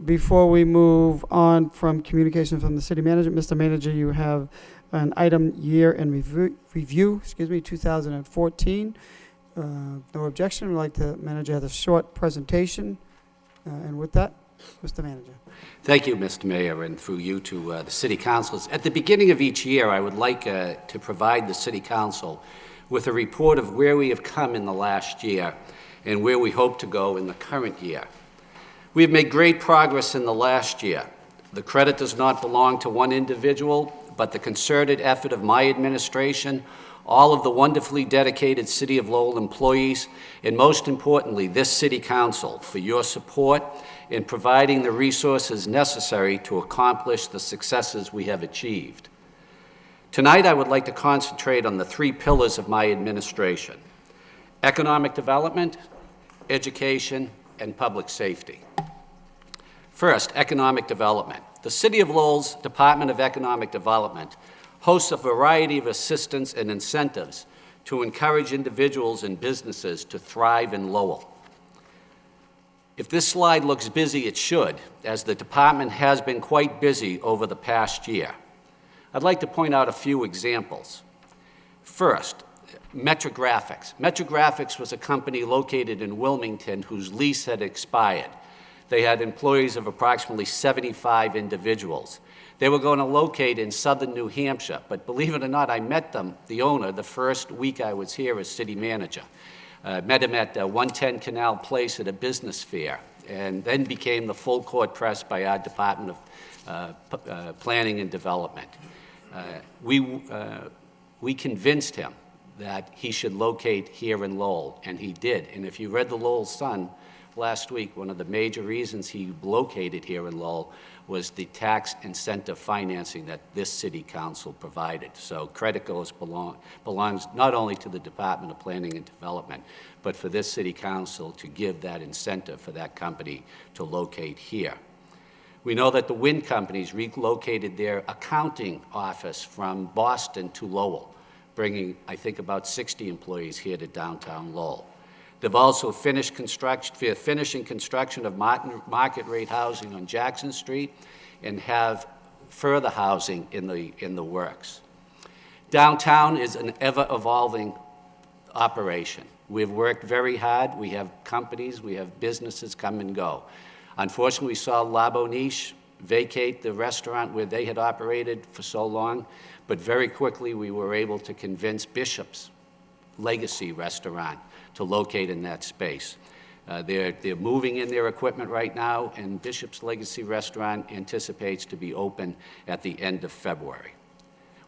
Before we move on from communication from the city manager, Mr. Manager, you have an item year in review, 2014. No objection. We'd like the manager have a short presentation. And with that, Mr. Manager. Thank you, Mr. Mayor, and through you to the City Councilors. At the beginning of each year, I would like to provide the City Council with a report of where we have come in the last year and where we hope to go in the current year. We have made great progress in the last year. The credit does not belong to one individual, but the concerted effort of my administration, all of the wonderfully dedicated City of Lowell employees, and most importantly, this City Council for your support in providing the resources necessary to accomplish the successes we have achieved. Tonight, I would like to concentrate on the three pillars of my administration: economic development, education, and public safety. First, economic development. The City of Lowell's Department of Economic Development hosts a variety of assistance and incentives to encourage individuals and businesses to thrive in Lowell. If this slide looks busy, it should, as the department has been quite busy over the past year. I'd like to point out a few examples. First, Metrographics. Metrographics was a company located in Wilmington whose lease had expired. They had employees of approximately 75 individuals. They were going to locate in southern New Hampshire, but believe it or not, I met them, the owner, the first week I was here as city manager. Met him at 110 Canal Place at a business fair, and then became the full court press by our Department of Planning and Development. We convinced him that he should locate here in Lowell, and he did. And if you read the Lowell Sun last week, one of the major reasons he located here in Lowell was the tax incentive financing that this city council provided. So credit belongs not only to the Department of Planning and Development, but for this city council to give that incentive for that company to locate here. We know that the wind companies relocated their accounting office from Boston to Lowell, bringing, I think, about 60 employees here to downtown Lowell. They've also finishing construction of market rate housing on Jackson Street and have further housing in the works. Downtown is an ever-evolving operation. We've worked very hard. We have companies, we have businesses come and go. Unfortunately, we saw La Boniche vacate the restaurant where they had operated for so long, but very quickly we were able to convince Bishop's Legacy Restaurant to locate in that space. They're moving in their equipment right now, and Bishop's Legacy Restaurant anticipates to be open at the end of February.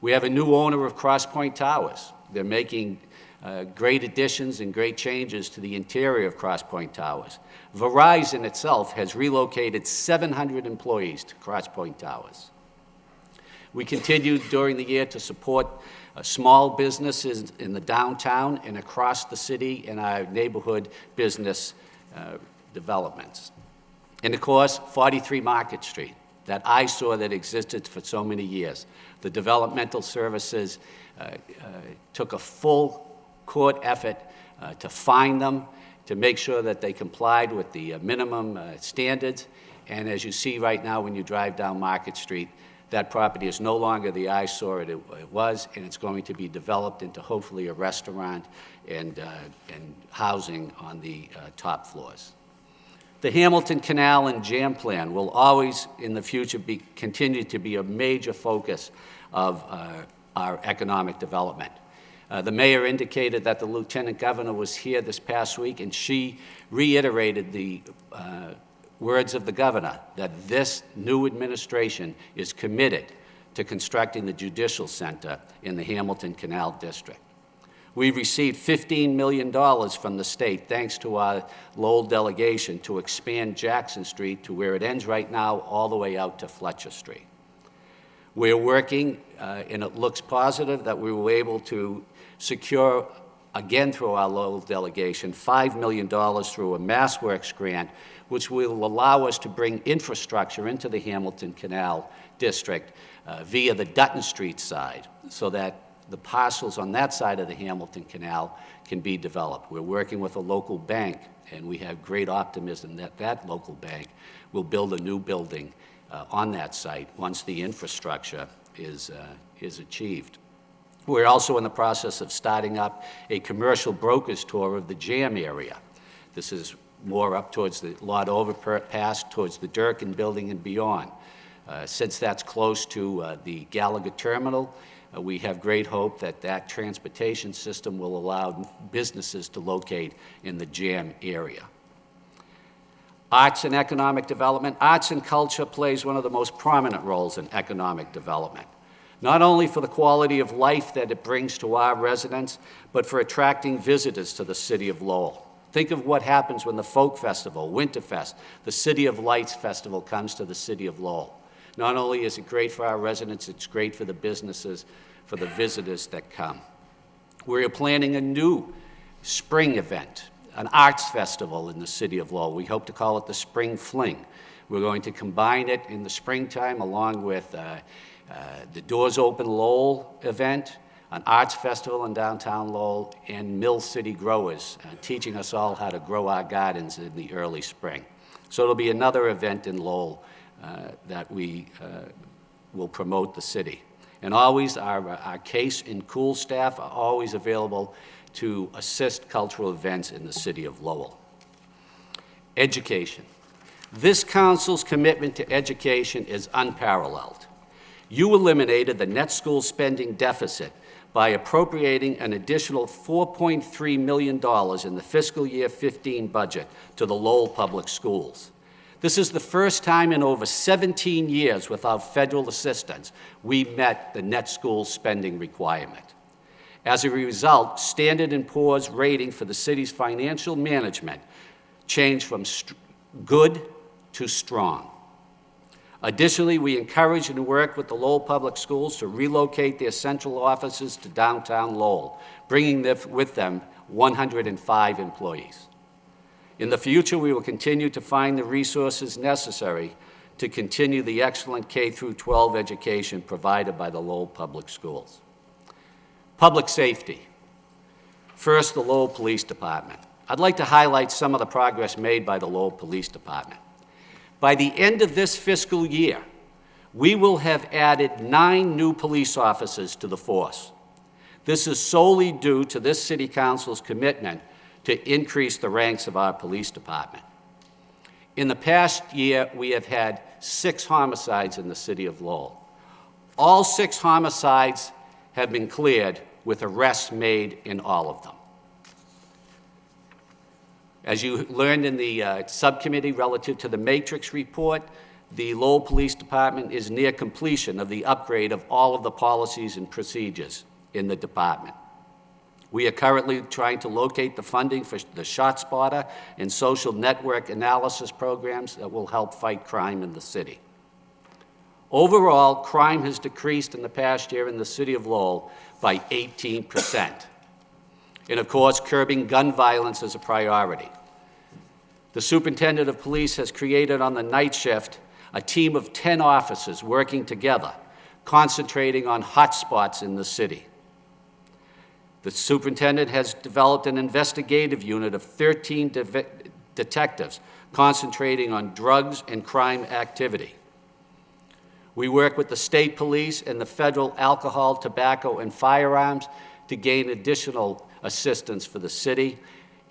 We have a new owner of Cross Point Towers. They're making great additions and great changes to the interior of Cross Point Towers. Verizon itself has relocated 700 employees to Cross Point Towers. We continued during the year to support small businesses in the downtown and across the city in our neighborhood business developments. And of course, 43 Market Street, that eyesore that existed for so many years. The developmental services took a full court effort to find them, to make sure that they complied with the minimum standards. And as you see right now when you drive down Market Street, that property is no longer the eyesore it was, and it's going to be developed into hopefully a restaurant and housing on the top floors. The Hamilton Canal and Jam Plan will always in the future continue to be a major focus of our economic development. The mayor indicated that the lieutenant governor was here this past week, and she reiterated the words of the governor that this new administration is committed to constructing the Judicial Center in the Hamilton Canal District. We received $15 million from the state, thanks to our Lowell delegation, to expand Jackson Street to where it ends right now, all the way out to Fletcher Street. We're working, and it looks positive, that we were able to secure again through our Lowell delegation, $5 million through a MassWorks grant, which will allow us to bring infrastructure into the Hamilton Canal District via the Dutton Street side, so that the parcels on that side of the Hamilton Canal can be developed. We're working with a local bank, and we have great optimism that that local bank will build a new building on that site once the infrastructure is achieved. We're also in the process of starting up a commercial broker's tour of the Jam area. This is more up towards the Lot Overpass, towards the Durkin Building and beyond. Since that's close to the Gallagher Terminal, we have great hope that that transportation system will allow businesses to locate in the Jam area. Arts and economic development. Arts and culture plays one of the most prominent roles in economic development, not only for the quality of life that it brings to our residents, but for attracting visitors to the city of Lowell. Think of what happens when the Folk Festival, Winterfest, the City of Lights Festival comes to the city of Lowell. Not only is it great for our residents, it's great for the businesses, for the visitors that come. We're planning a new spring event, an arts festival in the city of Lowell. We hope to call it the Spring Fling. We're going to combine it in the springtime along with the Doors Open Lowell event, an arts festival in downtown Lowell, and Mill City Growers, teaching us all how to grow our gardens in the early spring. So it'll be another event in Lowell that we will promote the city. And always, our case and cool staff are always available to assist cultural events in the city of Lowell. Education. This council's commitment to education is unparalleled. You eliminated the net school spending deficit by appropriating an additional $4.3 million in the fiscal year 15 budget to the Lowell Public Schools. This is the first time in over 17 years without federal assistance we met the net school spending requirement. As a result, Standard & Poor's rating for the city's financial management changed from good to strong. Additionally, we encourage and work with the Lowell Public Schools to relocate their central offices to downtown Lowell, bringing with them 105 employees. In the future, we will continue to find the resources necessary to continue the excellent K-12 education provided by the Lowell Public Schools. Public safety. First, the Lowell Police Department. I'd like to highlight some of the progress made by the Lowell Police Department. By the end of this fiscal year, we will have added 9 new police officers to the force. This is solely due to this City Council's commitment to increase the ranks of our police department. In the past year, we have had 6 homicides in the city of Lowell. All 6 homicides have been cleared with arrests made in all of them. As you learned in the subcommittee relative to the Matrix report, the Lowell Police Department is near completion of the upgrade of all of the policies and procedures in the department. We are currently trying to locate the funding for the ShotSpotter and social network analysis programs that will help fight crime in the city. Overall, crime has decreased in the past year in the city of Lowell by 18%. And of course, curbing gun violence is a priority. The superintendent of police has created on the night shift a team of 10 officers working together, concentrating on hotspots in the city. The superintendent has developed an investigative unit of 13 detectives concentrating on drugs and crime activity. We work with the state police and the federal alcohol, tobacco, and firearms to gain additional assistance for the city.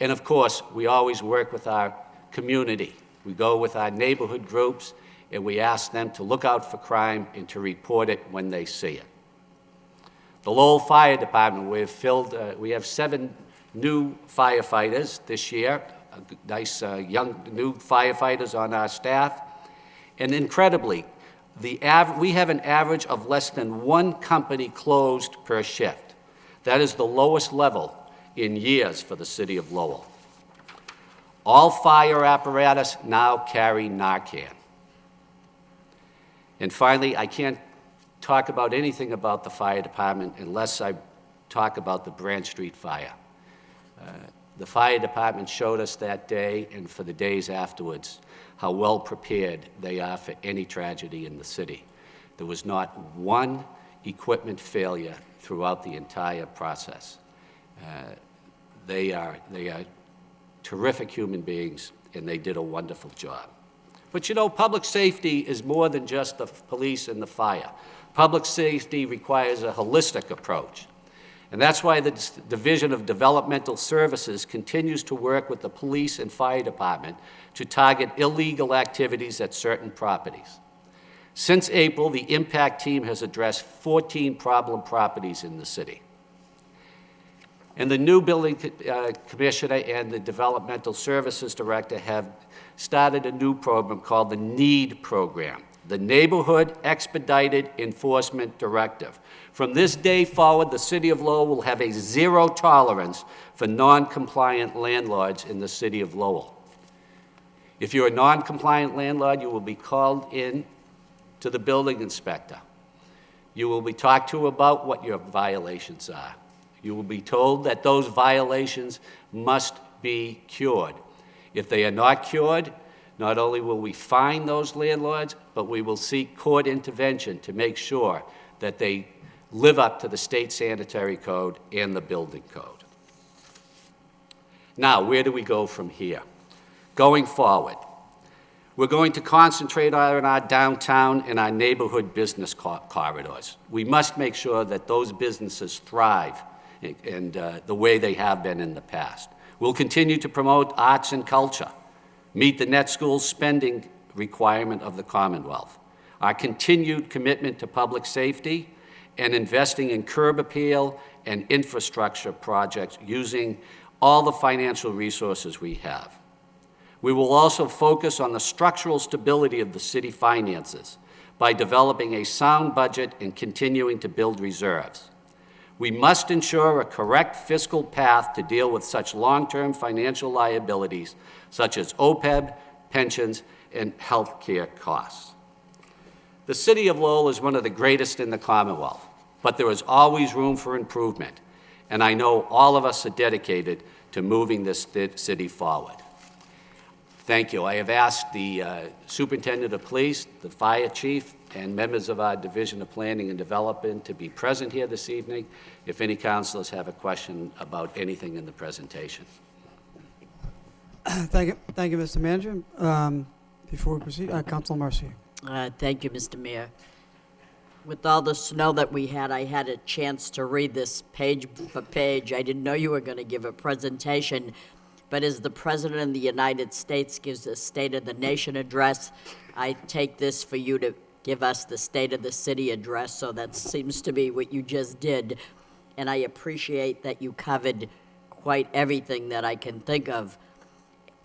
And of course, we always work with our community. We go with our neighborhood groups and we ask them to look out for crime and to report it when they see it. The Lowell Fire Department, we have 7 new firefighters this year, nice young new firefighters on our staff. And incredibly, we have an average of less than 1 company closed per shift. That is the lowest level in years for the city of Lowell. All fire apparatus now carry Narcan. And finally, I can't talk about anything about the fire department unless I talk about the Branch Street fire. The fire department showed us that day and for the days afterwards how well prepared they are for any tragedy in the city. There was not one equipment failure throughout the entire process. They are terrific human beings, and they did a wonderful job. But you know, public safety is more than just the police and the fire. Public safety requires a holistic approach. And that's why the Division of Developmental Services continues to work with the police and fire department to target illegal activities at certain properties. Since April, the impact team has addressed 14 problem properties in the city. And the new building commissioner and the developmental services director have started a new program called the NEED program, the Neighborhood Expedited Enforcement Directive. From this day forward, the city of Lowell will have a zero tolerance for non-compliant landlords in the city of Lowell. If you're a non-compliant landlord, you will be called in to the building inspector. You will be talked to about what your violations are. You will be told that those violations must be cured. If they are not cured, not only will we fine those landlords, but we will seek court intervention to make sure that they live up to the state sanitary code and the building code. Now, where do we go from here? Going forward, we're going to concentrate on our downtown and our neighborhood business corridors. We must make sure that those businesses thrive and the way they have been in the past. We'll continue to promote arts and culture, meet the net school spending requirement of the Commonwealth. Our continued commitment to public safety and investing in curb appeal and infrastructure projects using all the financial resources we have. We will also focus on the structural stability of the city finances by developing a sound budget and continuing to build reserves. We must ensure a correct fiscal path to deal with such long-term financial liabilities such as OPEB, pensions, and health care costs. The city of Lowell is one of the greatest in the Commonwealth, but there is always room for improvement, and I know all of us are dedicated to moving this city forward. Thank you. I have asked the Superintendent of Police, the Fire Chief, and members of our Division of Planning and Development to be present here this evening if any councilors have a question about anything in the presentation. Thank you, Mr. Manager. Before we proceed, Councilor Mercier. Thank you, Mr. Mayor. With all the snow that we had, I had a chance to read this page for page. I didn't know you were going to give a presentation, but as the President of the United States gives a State of the Nation address, I take this for you to give us the State of the City address, so that seems to be what you just did. And I appreciate that you covered quite everything that I can think of.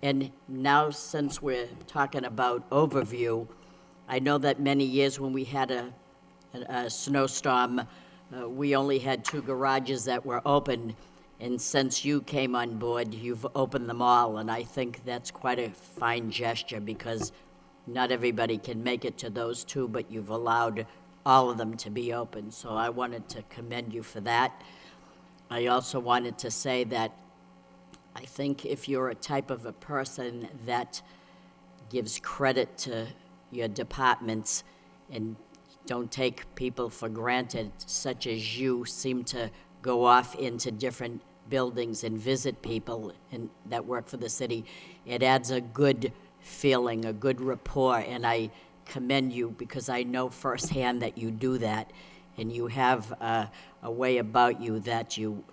And now, since we're talking about overview, I know that many years when we had a snowstorm, we only had 2 garages that were open, and since you came on board, you've opened them all, and I think that's quite a fine gesture because not everybody can make it to those 2, but you've allowed all of them to be open, so I wanted to commend you for that. I also wanted to say that I think if you're a type of a person that gives credit to your departments and don't take people for granted, such as you seem to go off into different buildings and visit people that work for the city, it adds a good feeling, a good rapport, and I commend you because I know firsthand that you do that, and you have a way about you that you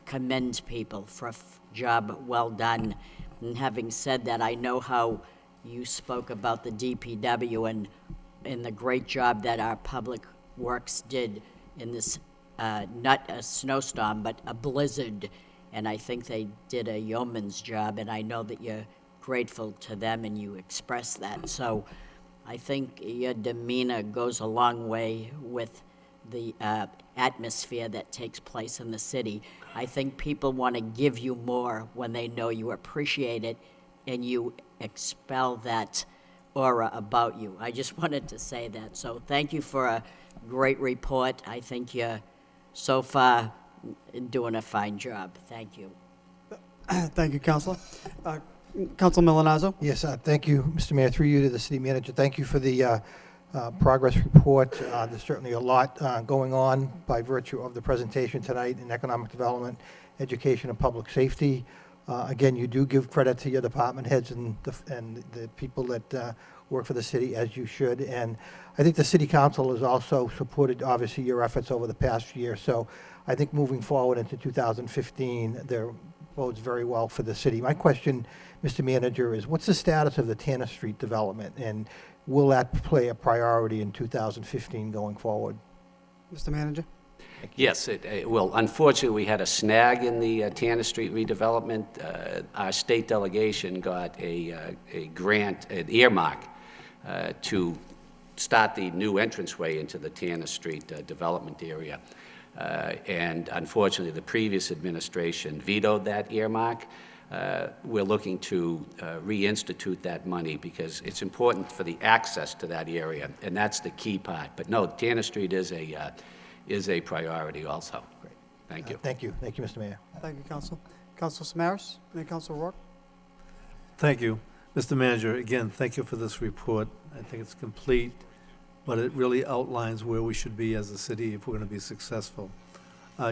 commend people for a job well done. And having said that, I know how you spoke about the DPW and the great job that our public works did in this, not a snowstorm, but a blizzard, and I think they did a yeoman's job, and I know that you're grateful to them and you express that. So I think your demeanor goes a long way with the atmosphere that takes place in the city. I think people want to give you more when they know you appreciate it and you expel that aura about you. I just wanted to say that. So thank you for a great report. I think you're so far doing a fine job. Thank you. Thank you, Councilor. Council Milonazo? Yes, thank you, Mr. Mayor, through you to the city manager. Thank you for the progress report. There's certainly a lot going on by virtue of the presentation tonight in economic development, education, and public safety. Again, you do give credit to your department heads and the people that work for the city, as you should. And I think the city council has also supported, obviously, your efforts over the past year. So I think moving forward into 2015, there bodes very well for the city. My question, Mr. Manager, is what's the status of the Tanner Street development, and will that play a priority in 2015 going forward? Mr. Manager? Yes, it will. Unfortunately, we had a snag in the Tanner Street redevelopment. Our state delegation got a grant, an earmark, to start the new entranceway into the Tanner Street development area. And unfortunately, the previous administration vetoed that earmark. We're looking to reinstitute that money because it's important for the access to that area, and that's the key part. But no, Tanner Street is a priority also. Great. Thank you. Thank you. Thank you, Mr. Mayor. Thank you, Council. Council Samaras? And then Council Rourke? Thank you. Mr. Manager, again, thank you for this report. I think it's complete, but it really outlines where we should be as a city if we're going to be successful.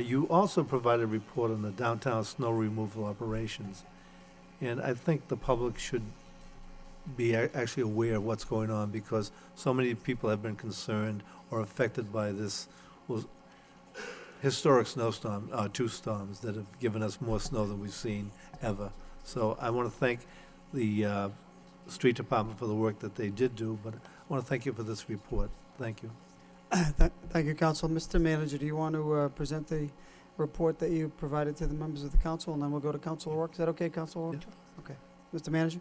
You also provided a report on the downtown snow removal operations, and I think the public should be actually aware of what's going on because so many people have been concerned or affected by this historic snowstorm, two storms that have given us more snow than we've seen ever. So I want to thank the street department for the work that they did do, but I want to thank you for this report. Thank you. Thank you, Council. Mr. Manager, do you want to present the report that you provided to the members of the council, and then we'll go to Council Rourke? Is that okay, Council Rourke? Yeah. Okay. Mr. Manager?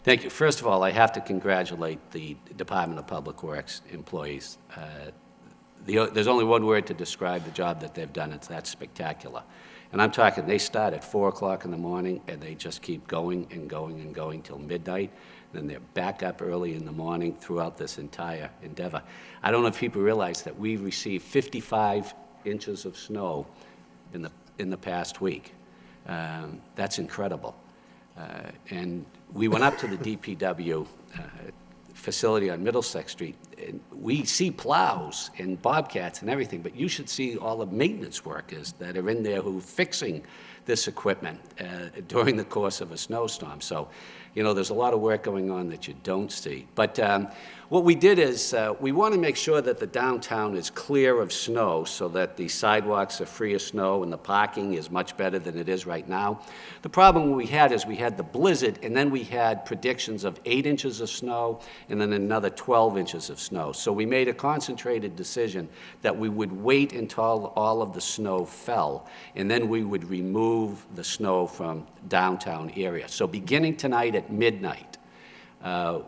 Thank you. First of all, I have to congratulate the Department of Public Works employees. There's only one word to describe the job that they've done. That's spectacular. And I'm talking, they start at 4 o'clock in the morning, and they just keep going and going and going till midnight. Then they're back up early in the morning throughout this entire endeavor. I don't know if people realize that we received 55 inches of snow in the past week. That's incredible. And we went up to the DPW facility on Middlesex Street, and we see plows and bobcats and everything, but you should see all the maintenance workers that are in there who are fixing this equipment during the course of a snowstorm. So, you know, there's a lot of work going on that you don't see. But what we did is we want to make sure that the downtown is clear of snow so that the sidewalks are free of snow and the parking is much better than it is right now. The problem we had is we had the blizzard, and then we had predictions of 8 inches of snow and then another 12 inches of snow. So we made a concentrated decision that we would wait until all of the snow fell, and then we would remove the snow from downtown area. So beginning tonight at midnight,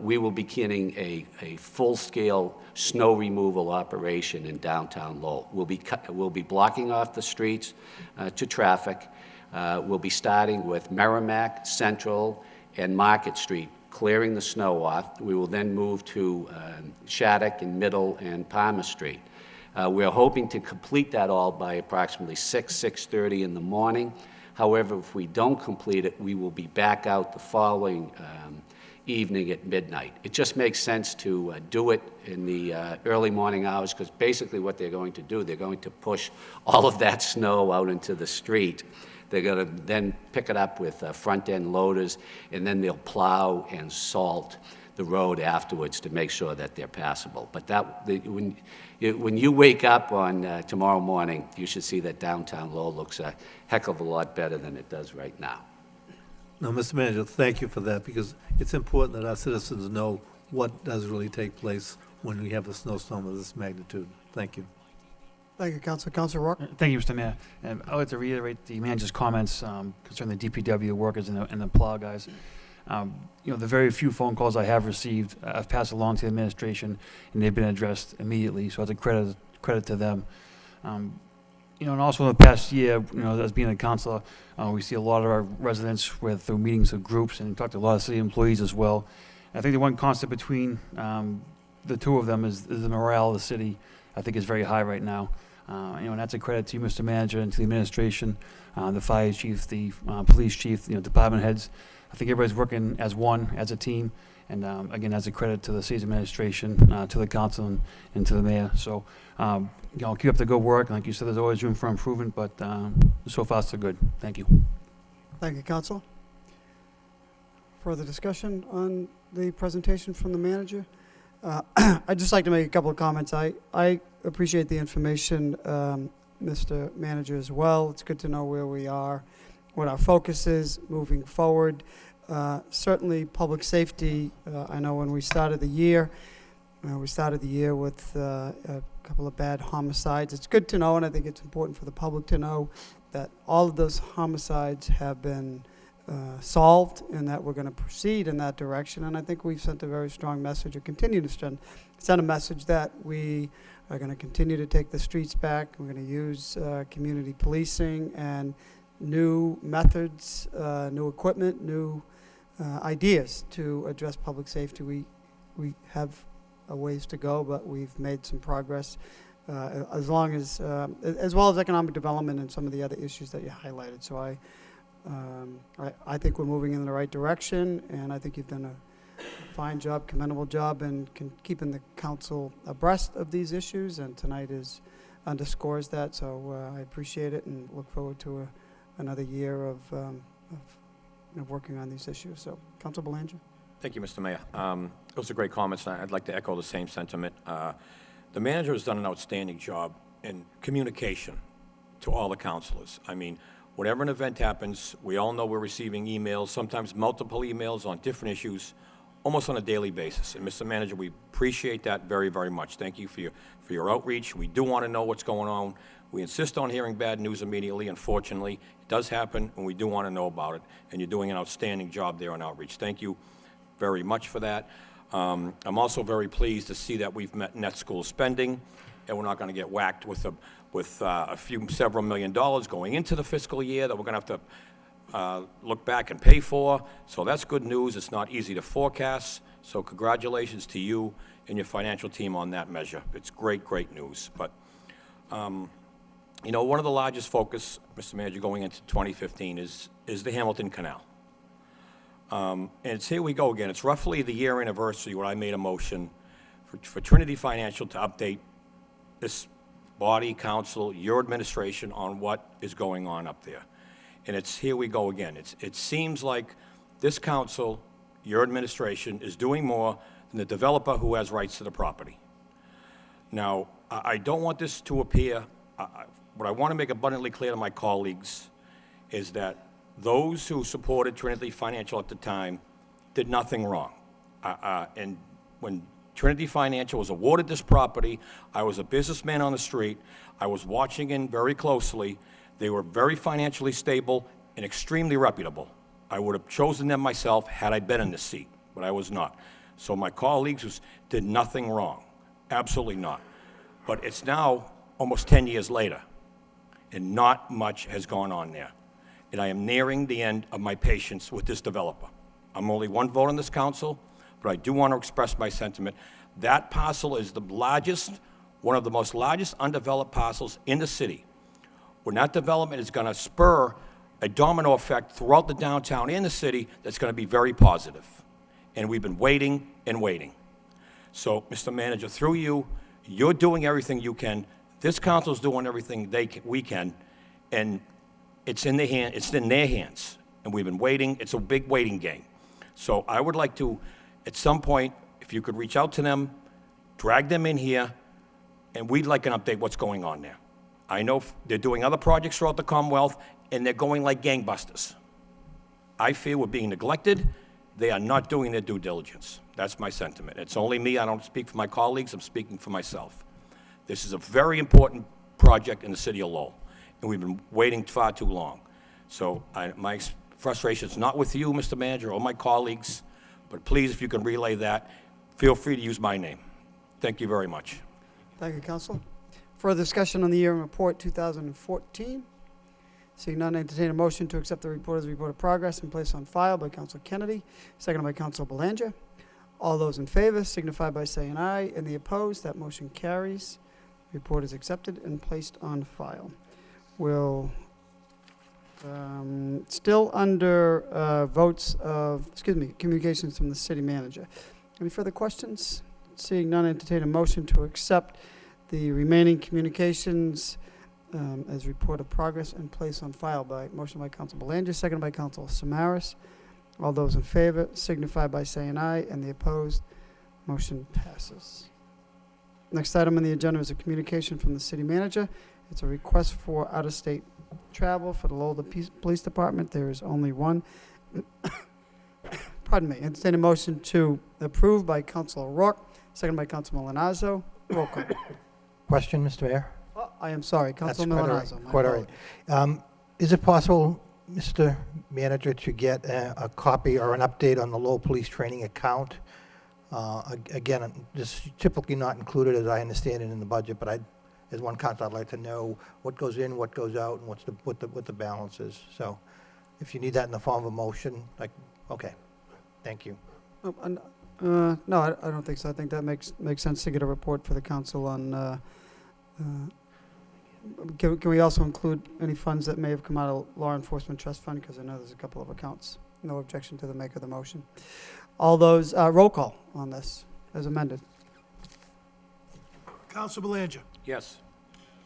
we will be beginning a full-scale snow removal operation in downtown Lowell. We'll be blocking off the streets to traffic. We'll be starting with Merrimack, Central, and Market Street, clearing the snow off. We will then move to Shattuck and Middle and Palmer Street. We're hoping to complete that all by approximately 6:30 in the morning. However, if we don't complete it, we will be back out the following evening at midnight. It just makes sense to do it in the early morning hours because basically what they're going to do, they're going to push all of that snow out into the street. They're going to then pick it up with front-end loaders, and then they'll plow and salt the road afterwards to make sure that they're passable. But when you wake up on tomorrow morning, you should see that downtown Lowell looks a heck of a lot better than it does right now. No, Mr. Manager, thank you for that, because it's important that our citizens know what does really take place when we have a snowstorm of this magnitude. Thank you. Thank you, Council. Council Rourke? Thank you, Mr. Mayor. And I'd like to reiterate the manager's comments concerning the DPW workers and the plow guys. You know, the very few phone calls I have received, I've passed along to the administration, and they've been addressed immediately, so I think credit to them. You know, and also in the past year, you know, as being a councilor, we see a lot of our residents through meetings of groups and talk to a lot of city employees as well. I think the one constant between the two of them is the morale of the city, I think, is very high right now. And that's a credit to you, Mr. Manager, and to the administration, the fire chief, the police chief, department heads. I think everybody's working as one, as a team. And again, that's a credit to the city's administration, to the council, and to the mayor. So, keep up the good work. Like you said, there's always room for improvement, but so far so good. Thank you. Thank you, Council. Further discussion on the presentation from the manager? I'd just like to make a couple of comments. I appreciate the information, Mr. Manager, as well. It's good to know where we are, what our focus is moving forward. Certainly, public safety, I know when we started the year with a couple of bad homicides. It's good to know, and I think it's important for the public to know that all of those homicides have been solved and that we're going to proceed in that direction. And I think we've sent a very strong message, or continue to send a message that we are going to continue to take the streets back. We're going to use community policing and new methods, new equipment, new ideas to address public safety. We have a ways to go, but we've made some progress, as well as economic development and some of the other issues that you highlighted. So I think we're moving in the right direction, and I think you've done a fine job, commendable job, in keeping the council abreast of these issues, and tonight underscores that. So I appreciate it and look forward to another year of working on these issues. So, Councilor Belanger. Thank you, Mr. Mayor. Those are great comments, and I'd like to echo the same sentiment. The manager has done an outstanding job in communication to all the councilors. I mean, whenever an event happens, we all know we're receiving emails, sometimes multiple emails on different issues, almost on a daily basis. And Mr. Manager, we appreciate that very, very much. Thank you for your outreach. We do want to know what's going on. We insist on hearing bad news immediately. Unfortunately, it does happen, and we do want to know about it. And you're doing an outstanding job there on outreach. Thank you very much for that. I'm also very pleased to see that we've met net school spending, and we're not going to get whacked with several $1 million going into the fiscal year that we're going to have to look back and pay for. So that's good news. It's not easy to forecast. So congratulations to you and your financial team on that measure. It's great, great news. But one of the largest focus, Mr. Manager, going into 2015 is the Hamilton Canal. And here we go again. It's roughly the year anniversary where I made a motion for Trinity Financial to update this body, council, your administration on what is going on up there. And it's here we go again. It seems like this council, your administration, is doing more than the developer who has rights to the property. Now, I don't want this to appear, what I want to make abundantly clear to my colleagues is that those who supported Trinity Financial at the time did nothing wrong. And when Trinity Financial was awarded this property, I was a businessman on the street. I was watching in very closely. They were very financially stable and extremely reputable. I would have chosen them myself had I been in this seat, but I was not. So my colleagues did nothing wrong, absolutely not. But it's now almost 10 years later, and not much has gone on there. And I am nearing the end of my patience with this developer. I'm only one vote on this council, but I do want to express my sentiment. That parcel is the largest, one of the most largest undeveloped parcels in the city. When that development is going to spur a domino effect throughout the downtown and the city that's going to be very positive. And we've been waiting and waiting. So, Mr. Manager, through you, you're doing everything you can. This council's doing everything we can, and it's in their hands. And we've been waiting. It's a big waiting game. So I would like to, at some point, if you could reach out to them, drag them in here, and we'd like an update what's going on there. I know they're doing other projects throughout the Commonwealth, and they're going like gangbusters. I feel we're being neglected. They are not doing their due diligence. That's my sentiment. It's only me. I don't speak for my colleagues. I'm speaking for myself. This is a very important project in the city of Lowell, and we've been waiting far too long. So my frustration is not with you, Mr. Manager, or my colleagues, but please, if you can relay that, feel free to use my name. Thank you very much. Thank you, Council. Further discussion on the year in report 2014. Seeing none, entertain a motion to accept the report as a report of progress and place on file by Council Kennedy, seconded by Council Belanger. All those in favor signify by saying aye, and the opposed, that motion carries. Report is accepted and placed on file. We'll, still under votes of, communications from the city manager. Any further questions? Seeing none, entertain a motion to accept the remaining communications as report of progress and place on file by motion by Council Belanger, seconded by Council Samaras. All those in favor signify by saying aye, and the opposed, motion passes. Next item on the agenda is a communication from the city manager. It's a request for out-of-state travel for the Lowell Police Department. There is only one. Pardon me. Entertain a motion to approve by Council O'Rourke, second by Council Milonazo. Roll call. Question, Mr. Mayor? Oh, I am sorry, Council That's Milonazo. quite all right. Is it possible, Mr. Manager, to get a copy or an update on the Lowell Police Training account? Again, this is typically not included, as I understand it, in the budget, but as one council, I'd like to know what goes in, what goes out, and what the balance is. So, if you need that in the form of a motion, okay, thank you. No, I don't think so. I think that makes sense to get a report for the council on. Can we also include any funds that may have come out of law enforcement trust fund? Because I know there's a couple of accounts. No objection to the maker of the motion. All those, roll call on this as amended. Council Belanger. Yes.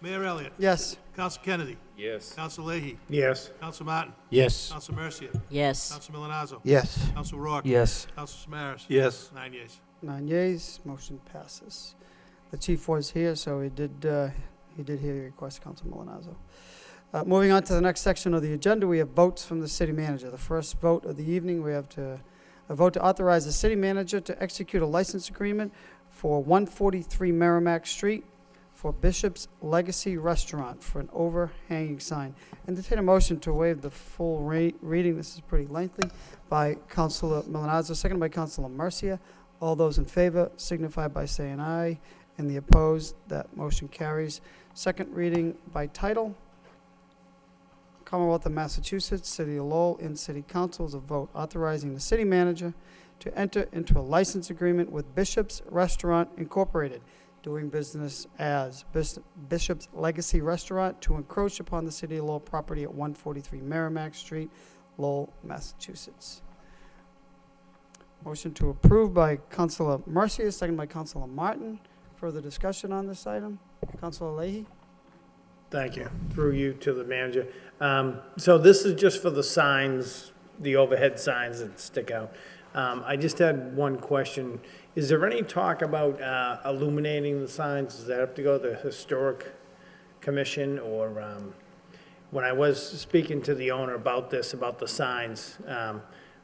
Mayor Elliott. Yes. Council Kennedy. Yes. Council Leahy. Yes. Council Martin. Yes. Council Mercia. Yes. Council Milonazo. Yes. Council Rourke. Yes. Council Samaras. Yes. 9 yeas. 9 yeas, motion passes. The chief was here, so he did hear your request, Council Milonazo. Moving on to the next section of the agenda, we have votes from the city manager. The first vote of the evening, we have a vote to authorize the city manager to execute a license agreement for 143 Merrimack Street for Bishop's Legacy Restaurant for an overhanging sign. Entertain a motion to waive the full reading. This is pretty lengthy. By Councilor Milonazo, seconded by Councilor Mercia. All those in favor signify by saying aye. And the opposed, that motion carries. Second reading by title. Commonwealth of Massachusetts, City of Lowell, and City Council is a vote authorizing the city manager to enter into a license agreement with Bishop's Restaurant Incorporated, doing business as Bishop's Legacy Restaurant, to encroach upon the City of Lowell property at 143 Merrimack Street, Lowell, Massachusetts. Motion to approve by Councilor Mercia, second by Councilor Martin. Further discussion on this item? Councilor Leahy? Thank you. Through you to the manager. So this is just for the signs, the overhead signs that stick out. I just had one question. Is there any talk about illuminating the signs? Does that have to go to the Historic Commission? Or when I was speaking to the owner about this, about the signs,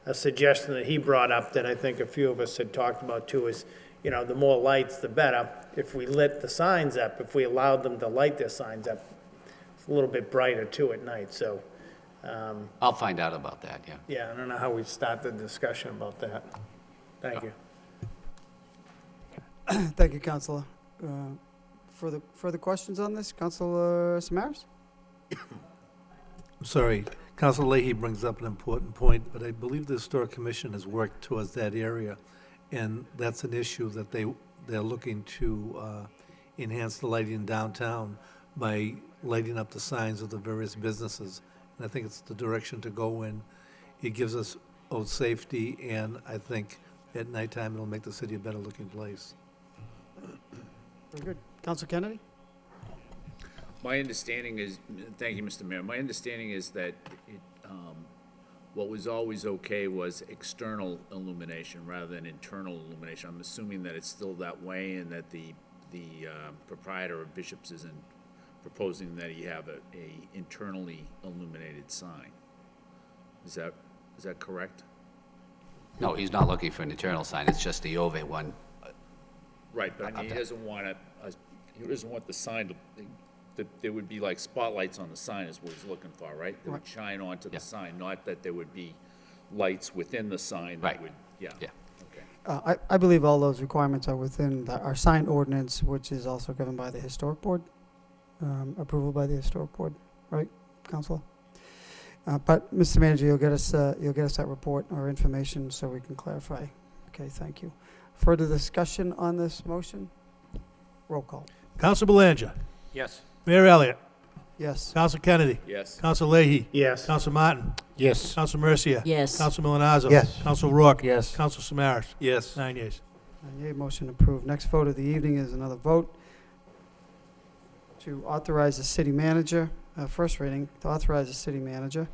a suggestion that he brought up that I think a few of us had talked about too is, you know, the more lights, the better. If we lit the signs up, if we allowed them to light their signs up, it's a little bit brighter too at night, so. I'll find out about that, yeah. Yeah, I don't know how we start the discussion about that. Thank you. Thank you, Councilor. Further questions on this? Councilor Samaras? I'm sorry, Council Leahy brings up an important point, but I believe the Historic Commission has worked towards that area, and that's an issue that they're looking to enhance the lighting downtown by lighting up the signs of the various businesses. And I think it's the direction to go in. It gives us both safety, and I think at nighttime it'll make the city a better looking place. Very good. Councilor Kennedy? My understanding is, thank you, Mr. Mayor, my understanding is that what was always okay was external illumination rather than internal illumination. I'm assuming that it's still that way and that the proprietor of Bishop's isn't proposing that he have a internally illuminated sign. Is that correct? No, he's not looking for an internal sign, it's just the overhead one. Right, but I mean, he doesn't want the sign to, that there would be like spotlights on the sign is what he's looking for, right? That would shine onto the sign, not that there would be lights within the sign that would, yeah. Okay. I believe all those requirements are within our sign ordinance, which is also given by the Historic Board, approval by the Historic Board, right, Councilor? But, Mr. Manager, you'll get us that report or information so we can clarify. Okay, thank you. Further discussion on this motion? Roll call. Counsel Belanger. Yes. Mayor Elliott. Yes. Counsel Kennedy. Yes. Counsel Leahy. Yes. Counsel Martin. Yes. Counsel Mercia. Yes. Counsel Milonazo. Yes. Counsel Rourke. Yes. Counsel Samaras. Yes. 9 yeas. Yay, motion approved. Next vote of the evening is another vote to authorize the city manager, first reading, to authorize the city manager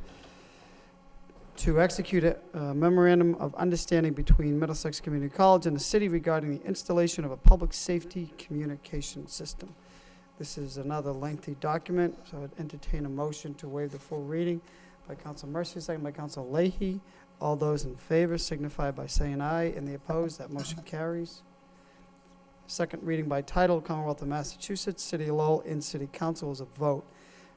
to execute a memorandum of understanding between Middlesex Community College and the city regarding the installation of a public safety communication system. This is another lengthy document, so I'd entertain a motion to waive the full reading by Council Mercia, second by Council Leahy. All those in favor signify by saying aye, and the opposed, that motion carries. Second reading by title, Commonwealth of Massachusetts, City of Lowell, in City Council is a vote.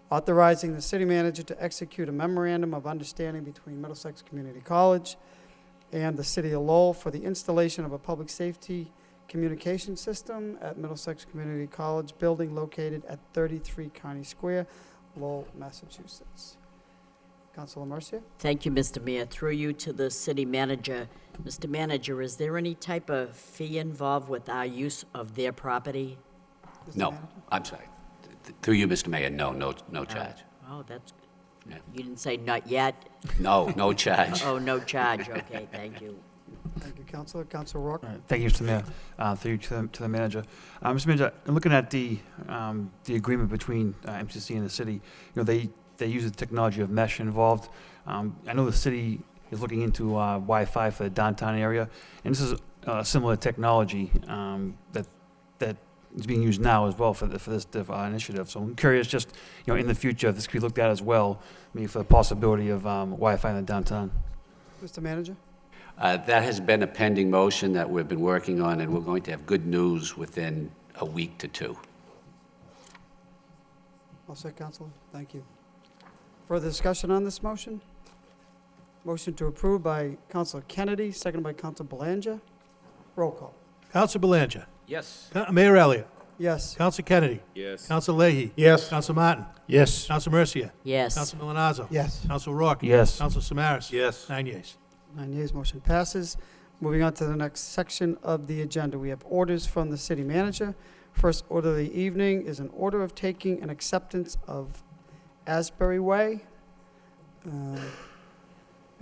Authorizing the city manager to execute a memorandum of understanding between Middlesex Community College and the City of Lowell for the installation of a public safety communication system at Middlesex Community College building located at 33 Kearney Square, Lowell, Massachusetts. Councilor Mercia? Thank you, Mr. Mayor. Through you to the city manager. Mr. Manager, is there any type of fee involved with our use of their property? No, I'm sorry. Through you, Mr. Mayor, no charge. Oh, that's, Yeah. you didn't say not yet? No charge. Oh, no charge, okay, thank you. Thank you, Councilor. Councilor Rourke? Thank you, Mr. Mayor. Through you to the manager. Mr. Manager, looking at the agreement between MCC and the city, they use the technology of mesh involved. I know the city is looking into Wi-Fi for the downtown area, and this is similar technology that is being used now as well for this initiative. So I'm curious, just in the future, if this could be looked at as well, maybe for the possibility of Wi-Fi in the downtown. Mr. Manager? That has been a pending motion that we've been working on, and we're going to have good news within a week to two. All set, Councilor. Thank you. Further discussion on this motion? Motion to approve by Councilor Kennedy, seconded by Councilor Belanger. Roll call. Counsel Belanger. Yes. Mayor Elliott. Yes. Counsel Kennedy. Yes. Counsel Leahy. Yes. Counsel Martin. Yes. Counsel Mercia. Yes. Counsel Milonazo. Yes. Counsel Rourke. Yes. Counsel Samaras. Yes. 9 yeas. 9 yeas, motion passes. Moving on to the next section of the agenda. We have orders from the city manager. First order of the evening is an order of taking and acceptance of Asbury Way.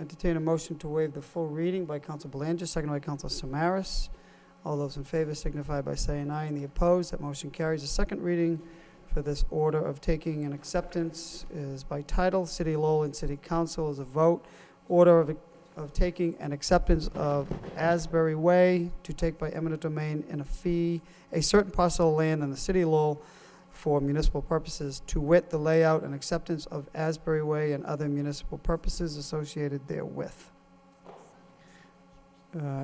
Entertain a motion to waive the full reading by Council Belanger, seconded by Council Samaras. All those in favor signify by saying aye, and the opposed, that motion carries. The second reading for this order of taking and acceptance is by title. City of Lowell and City Council is a vote. Order of taking and acceptance of Asbury Way to take by eminent domain in a fee, a certain parcel of land in the City of Lowell for municipal purposes, to wit, the layout and acceptance of Asbury Way and other municipal purposes associated therewith.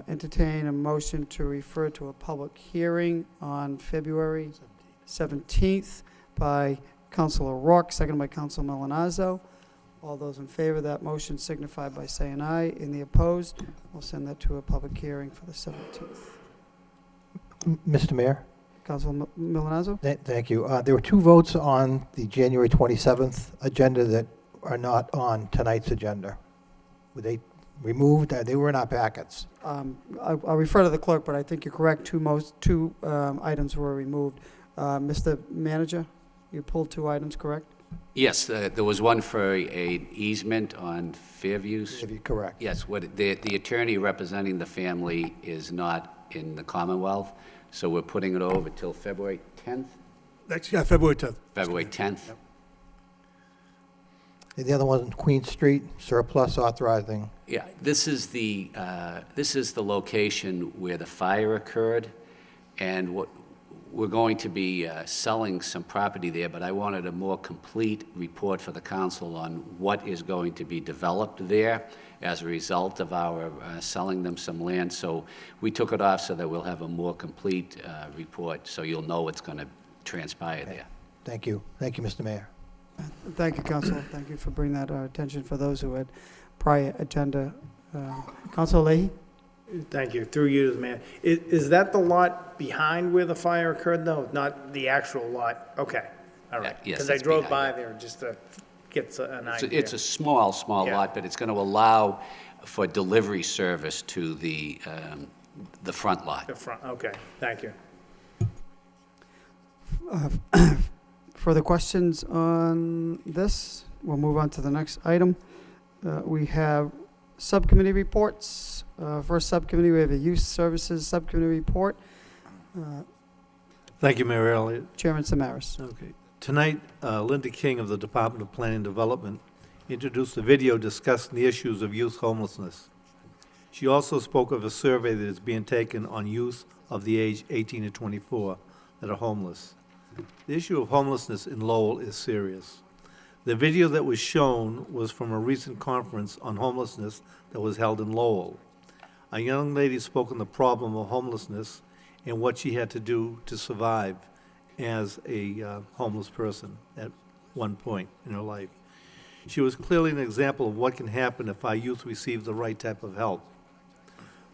Entertain a motion to refer to a public hearing on February 17th by Councilor Rourke, seconded by Councilor Milonazo. All those in favor of that motion signify by saying aye. In the opposed, we'll send that to a public hearing for the 17th. Mr. Mayor? Councilor Milonazo? Thank you. There were two votes on the January 27th agenda that are not on tonight's agenda. Were they removed? They were in our packets. I'll refer to the clerk, but I think you're correct. Two items were removed. Mr. Manager, you pulled two items, correct? Yes, there was one for an easement on Fairview. Correct. Yes, the attorney representing the family is not in the Commonwealth, so we're putting it over till February 10th? February 10th. February 10th. And the other one on Queen Street, surplus authorizing. Yeah, this is the location where the fire occurred, and we're going to be selling some property there, but I wanted a more complete report for the council on what is going to be developed there as a result of our selling them some land. So we took it off so that we'll have a more complete report, so you'll know what's going to transpire there. Thank you. Thank you, Mr. Mayor. Thank you, Council. Thank you for bringing that to our attention for those who had prior agenda. Councilor Leahy? Thank you. Through you to the man. Is that the lot behind where the fire occurred, though? Not the actual lot? Okay. All right. Yes, Because I it's drove behind by there just to get an idea. It's a small Yeah. lot, but it's going to allow for delivery service to the front lot. The front, okay. Thank you. Further questions on this? We'll move on to the next item. We have subcommittee reports. First subcommittee, we have a Youth Services Subcommittee report. Thank you, Mayor Elliott. Chairman Samaras. Okay. Tonight, Linda King of the Department of Planning and Development introduced a video discussing the issues of youth homelessness. She also spoke of a survey that is being taken on youth of the age 18 to 24 that are homeless. The issue of homelessness in Lowell is serious. The video that was shown was from a recent conference on homelessness that was held in Lowell. A young lady spoke on the problem of homelessness and what she had to do to survive as a homeless person at one point in her life. She was clearly an example of what can happen if our youth receive the right type of help.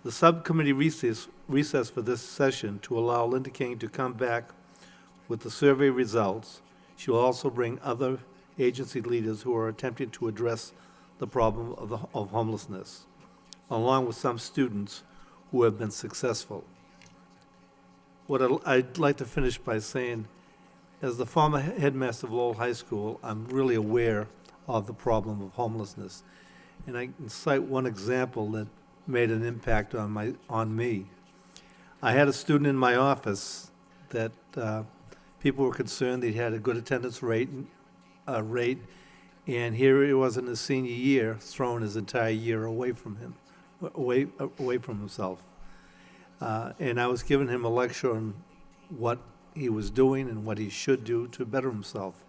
The subcommittee recessed for this session to allow Linda King to come back with the survey results. She will also bring other agency leaders who are attempting to address the problem of homelessness, along with some students who have been successful. What I'd like to finish by saying, as the former headmaster of Lowell High School, I'm really aware of the problem of homelessness. And I can cite one example that made an impact on me. I had a student in my office that people were concerned that he had a good attendance rate, and here he was in his senior year, throwing his entire year away from him, away from himself. And I was giving him a lecture on what he was doing and what he should do to better himself,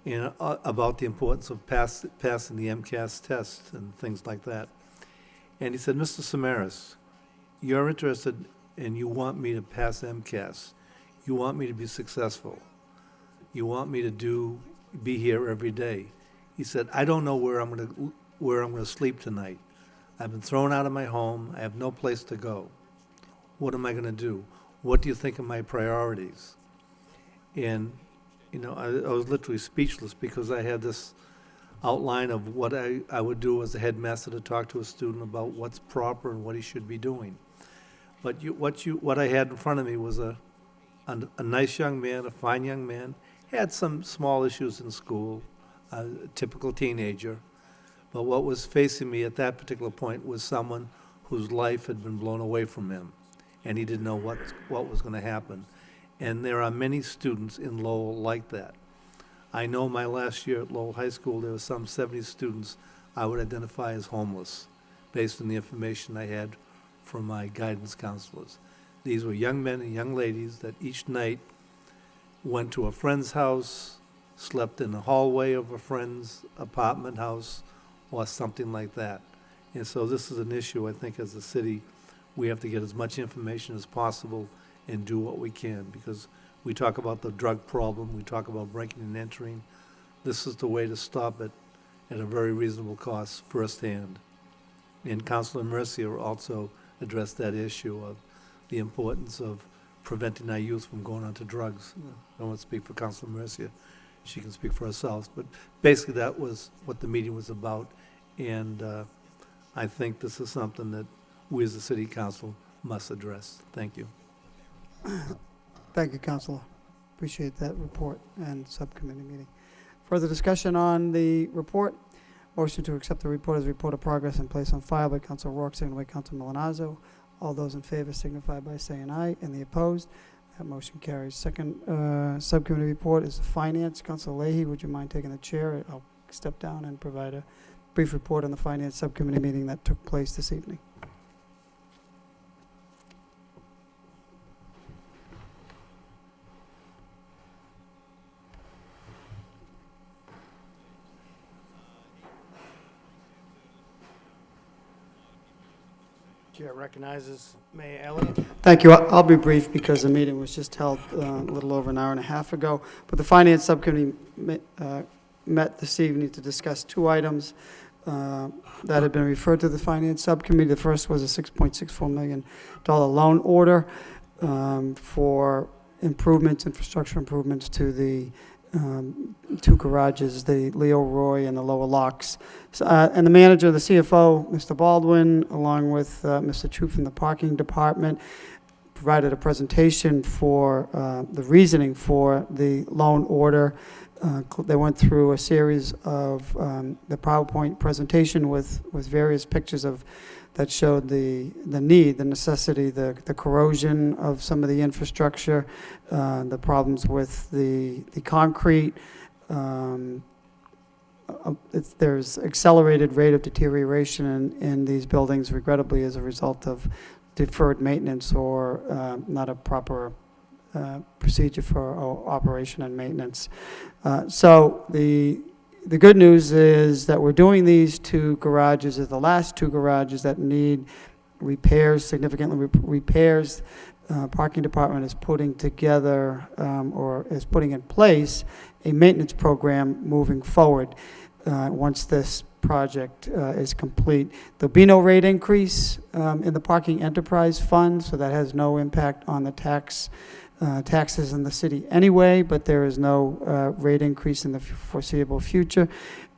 and about the importance of passing the MCAS test and things like that. And he said, Mr. Samaras, you're interested and you want me to pass MCAS. You want me to be successful. You want me to be here every day. He said, I don't know where I'm going to sleep tonight. I've been thrown out of my home. I have no place to go. What am I going to do? What do you think are my priorities? And, you know, I was literally speechless because I had this outline of what I would do as a headmaster to talk to a student about what's proper and what he should be doing. But what I had in front of me was a nice young man, a fine young man, had some small issues in school, a typical teenager. But what was facing me at that particular point was someone whose life had been blown away from him, and he didn't know what was going to happen. And there are many students in Lowell like that. I know my last year at Lowell High School, there were some 70 students I would identify as homeless, based on the information I had from my guidance counselors. These were young men and young ladies that each night went to a friend's house, slept in the hallway of a friend's apartment house, or something like that. And so this is an issue, I think, as a city, we have to get as much information as possible and do what we can, because we talk about the drug problem, we talk about breaking and entering. This is the way to stop it at a very reasonable cost firsthand. And Councilor Mercier also addressed that issue of the importance of preventing our youth from going onto drugs. I don't want to speak for Councilor Mercier. She can speak for herself. But basically that was what the meeting was about. And I think this is something that we as a city council must address. Thank you. Thank you, Councilor. Appreciate that report and subcommittee meeting. Further discussion on the report? Motion to accept the report as a report of progress and place on file by Councilor Rourke, seconded by Councilor Milonazo. All those in favor signify by saying aye, and the opposed, that motion carries. Second subcommittee report is the finance. Councilor Leahy, would you mind taking the chair? I'll step down and provide a brief report on the finance subcommittee meeting that took place this evening. Chair recognizes Mayor Elliott. Thank you. I'll be brief because the meeting was just held a little over an hour and a half ago. But the Finance Subcommittee met this evening to discuss two items that had been referred to the Finance Subcommittee. The first was a $6.64 million loan order for improvements, infrastructure improvements to the two garages, the Leo Roy and the lower locks. And the manager, the CFO, Mr. Baldwin, along with Mr. Chu from the parking department, provided a presentation for the reasoning for the loan order. They went through a series of the PowerPoint presentation with various pictures of that showed the need, the necessity, the corrosion of some of the infrastructure, the problems with the concrete. There's accelerated rate of deterioration in these buildings, regrettably, as a result of deferred maintenance or not a proper procedure for operation and maintenance. So the good news is that we're doing these two garages as the last two garages that need repairs, significantly repairs. Parking department is putting together or is putting in place a maintenance program moving forward. Once this project is complete, there'll be no rate increase in the parking enterprise fund, so that has no impact on the taxes in the city anyway, but there is no rate increase in the foreseeable future.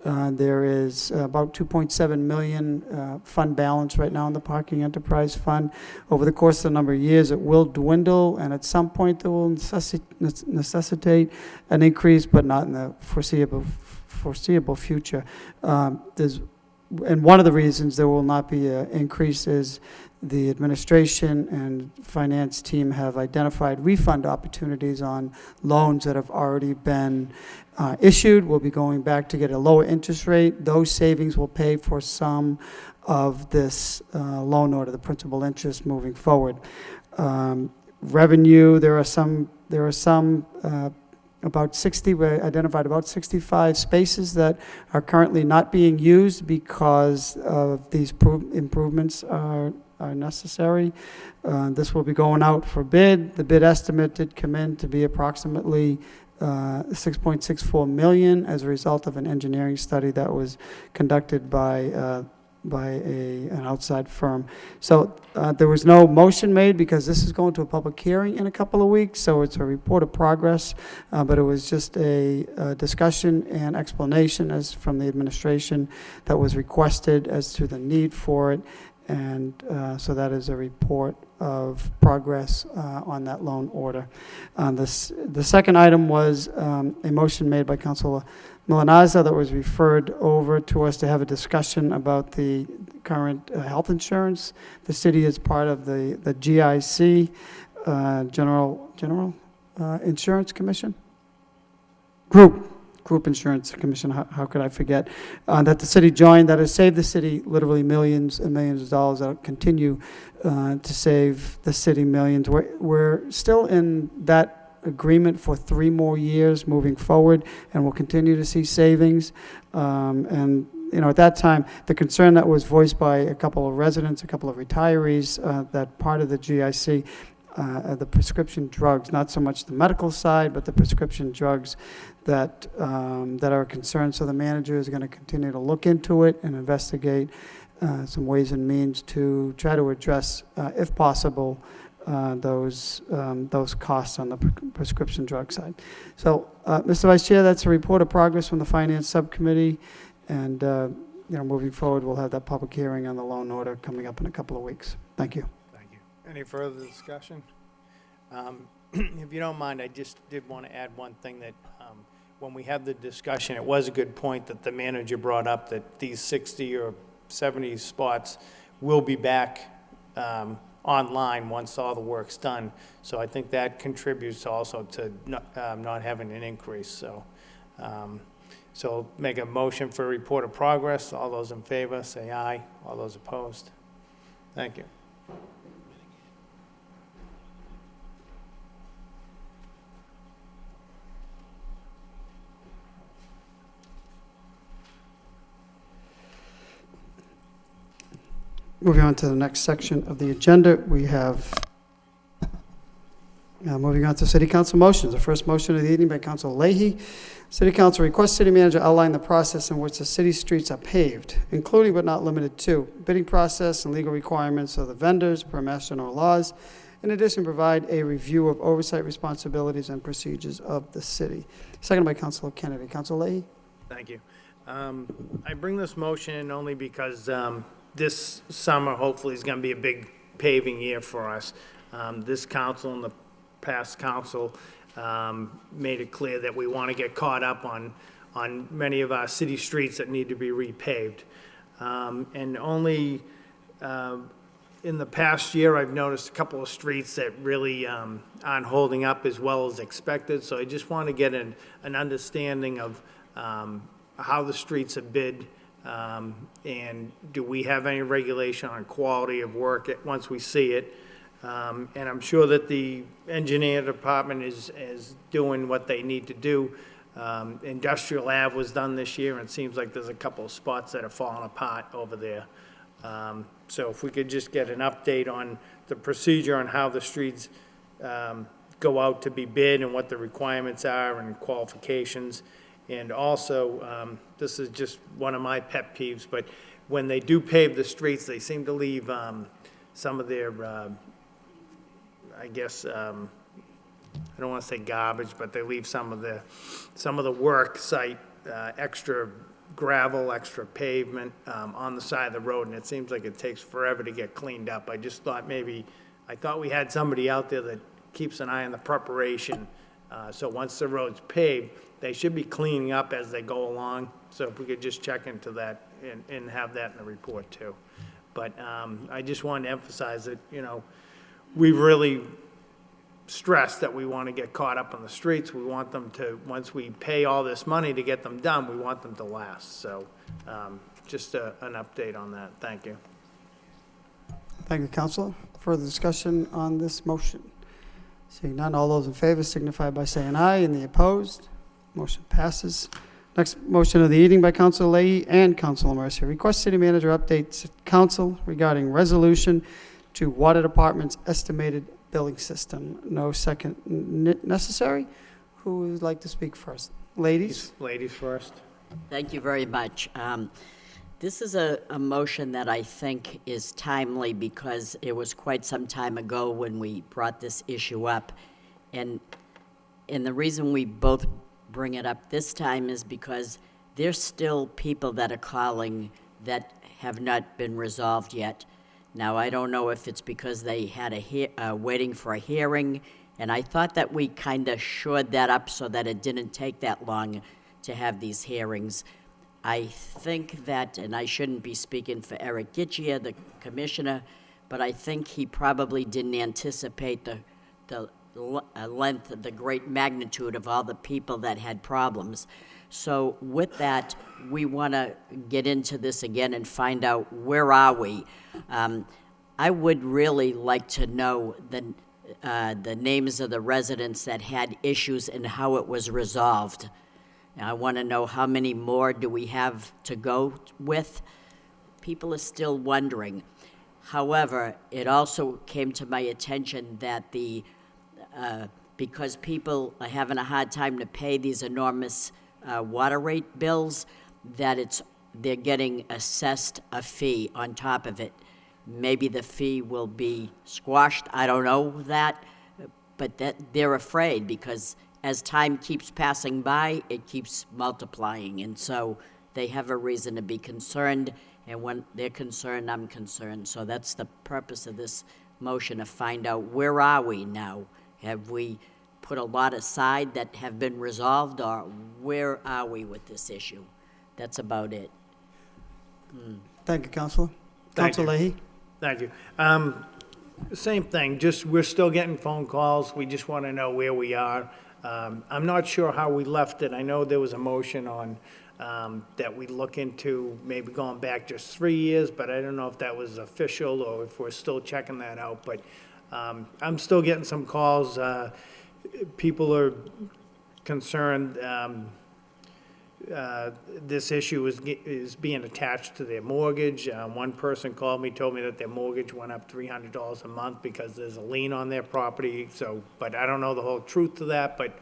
There is about 2.7 million fund balance right now in the parking enterprise fund. Over the course of a number of years, it will dwindle, and at some point it will necessitate an increase, but not in the foreseeable future. And one of the reasons there will not be an increase is the administration and finance team have identified refund opportunities on loans that have already been issued. We'll be going back to get a lower interest rate. Those savings will pay for some of this loan order, the principal interest moving forward. Revenue, there are some about 60, we identified about 65 spaces that are currently not being used because of these improvements are necessary. This will be going out for bid. The bid estimate did come in to be approximately $6.64 million as a result of an engineering study that was conducted by an outside firm. So there was no motion made because this is going to a public hearing in a couple of weeks, so it's a report of progress, but it was just a discussion and explanation as from the administration that was requested as to the need for it, and so that is a report of progress on that loan order. The second item was a motion made by Councilor Milanazzo that was referred over to us to have a discussion about the current health insurance. The city is part of the GIC, General Insurance Commission? Group Insurance Commission, how could I forget, that the city joined, that has saved the city literally millions and millions of dollars, that will continue to save the city millions. We're still in that agreement for 3 more years moving forward, and we'll continue to see savings. And at that time, the concern that was voiced by a couple of residents, a couple of retirees, that part of the GIC, the prescription drugs, not so much the medical side, but the prescription drugs that are a concern. So the manager is going to continue to look into it and investigate some ways and means to try to address, if possible, those costs on the prescription drug side. So, Mr. Vice Chair, that's a report of progress from the Finance Subcommittee, and moving forward, we'll have that public hearing on the loan order coming up in a couple of weeks. Thank you. Thank you. Any further discussion? If you don't mind, I just did want to add one thing that when we had the discussion, it was a good point that the manager brought up, that these 60 or 70 spots will be back online once all the work's done. So I think that contributes also to not having an increase. So make a motion for a report of progress. All those in favor, say aye. All those opposed? Thank you. Moving on to the next section of the agenda, we have, moving on to City Council motions. The first motion of the evening by Councilor Leahy. City Council requests City Manager outline the process in which the city streets are paved, including but not limited to bidding process and legal requirements of the vendors per Mass General laws. In addition, provide a review of oversight responsibilities and procedures of the city. Second by Councilor Kennedy. Councilor Leahy. Thank you. I bring this motion only because this summer hopefully is going to be a big paving year for us. This council and the past council made it clear that we want to get caught up on many of our city streets that need to be repaved. And only in the past year, I've noticed a couple of streets that really aren't holding up as well as expected. So I just want to get an understanding of how the streets are bid, and do we have any regulation on quality of work once we see it. And I'm sure that the engineer department is doing what they need to do. Industrial Ave was done this year, and it seems like there's a couple of spots that are falling apart over there. So if we could just get an update on the procedure on how the streets go out to be bid and what the requirements are and qualifications. And also, this is just one of my pet peeves, but when they do pave the streets, they seem to leave some of their, I guess, I don't want to say garbage, but they leave some of the work site, extra gravel, extra pavement on the side of the road, and it seems like it takes forever to get cleaned up. I just thought I thought we had somebody out there that keeps an eye on the preparation. So once the road's paved, they should be cleaning up as they go along. So if we could just check into that and have that in the report too. But I just wanted to emphasize that, we've really stressed that we want to get caught up on the streets. We want them to, once we pay all this money to get them done, we want them to last. So just an update on that. Thank you. Thank you, Councilor. Further discussion on this motion? Seeing none, all those in favor signify by saying aye, and the opposed, motion passes. Next motion of the evening by Councilor Leahy and Councilor Mercia. Request City Manager updates Council regarding resolution to Water Department's estimated billing system. No second necessary. Who would like to speak first? Ladies? Ladies first. Thank you very much. This is a motion that I think is timely because it was quite some time ago when we brought this issue up. And the reason we both bring it up this time is because there's still people that are calling that have not been resolved yet. Now, I don't know if it's because they had waiting for a hearing, and I thought that we kind of shored that up so that it didn't take that long to have these hearings. I think that, and I shouldn't be speaking for Eric Gitchia, the commissioner, but I think he probably didn't anticipate the length, the great magnitude of all the people that had problems. So with that, we want to get into this again and find out where are we. I would really like to know the names of the residents that had issues and how it was resolved. I want to know how many more do we have to go with. People are still wondering. However, it also came to my attention that because people are having a hard time to pay these enormous water rate bills, that they're getting assessed a fee on top of it. Maybe the fee will be squashed, I don't know that, but that they're afraid because as time keeps passing by, it keeps multiplying, and so they have a reason to be concerned, and when they're concerned, I'm concerned. So that's the purpose of this motion, to find out where are we now? Have we put a lot aside that have been resolved, or where are we with this issue? That's about it. Thank you, Councilor. Councilor Leahy? Thank you. Same thing, just we're still getting phone calls. We just want to know where we are. I'm not sure how we left it. I know there was a motion on that we look into maybe going back just 3 years, but I don't know if that was official or if we're still checking that out. But I'm still getting some calls. People are concerned this issue is being attached to their mortgage. One person called me, told me that their mortgage went up $300 a month because there's a lien on their property. So, but I don't know the whole truth to that, but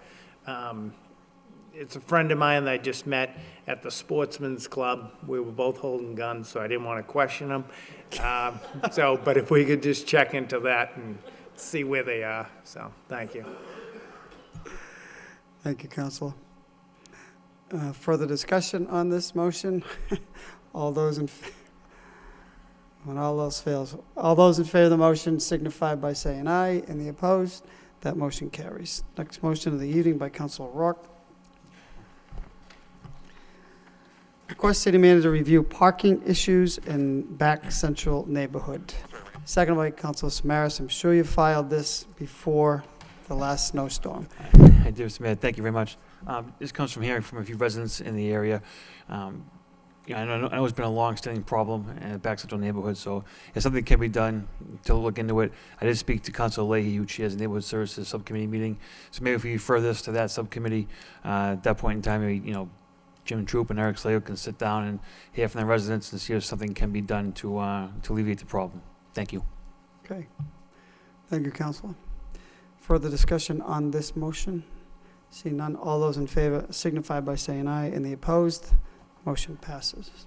it's a friend of mine that I just met at the Sportsman's Club. We were both holding guns, so I didn't want to question them. But if we could just check into that and see where they are. So, thank you. Thank you, Councilor. Further discussion on this motion? All those in When all else fails, all those in favor of the motion signify by saying aye. And the opposed, that motion carries. Next motion of the evening by Councilor Rourke. Request city manager review parking issues in back central neighborhood. Second by Councilor Samaras. I'm sure you filed this before the last snowstorm. I do, Mr. Mayor. Thank you very much. This comes from hearing from a few residents in the area. I know it's been a long-standing problem in the back central neighborhood, so if something can be done to look into it, I did speak to Councilor Leahy, who chairs the Neighborhood Services Subcommittee meeting. So maybe if we refer this to that subcommittee, at that point in time, maybe, Jim Troop and Eric Slater can sit down and hear from the residents and see if something can be done to alleviate the problem. Thank you. Okay. Thank you, Councilor. Further discussion on this motion? See none. All those in favor signify by saying aye. And the opposed, motion passes.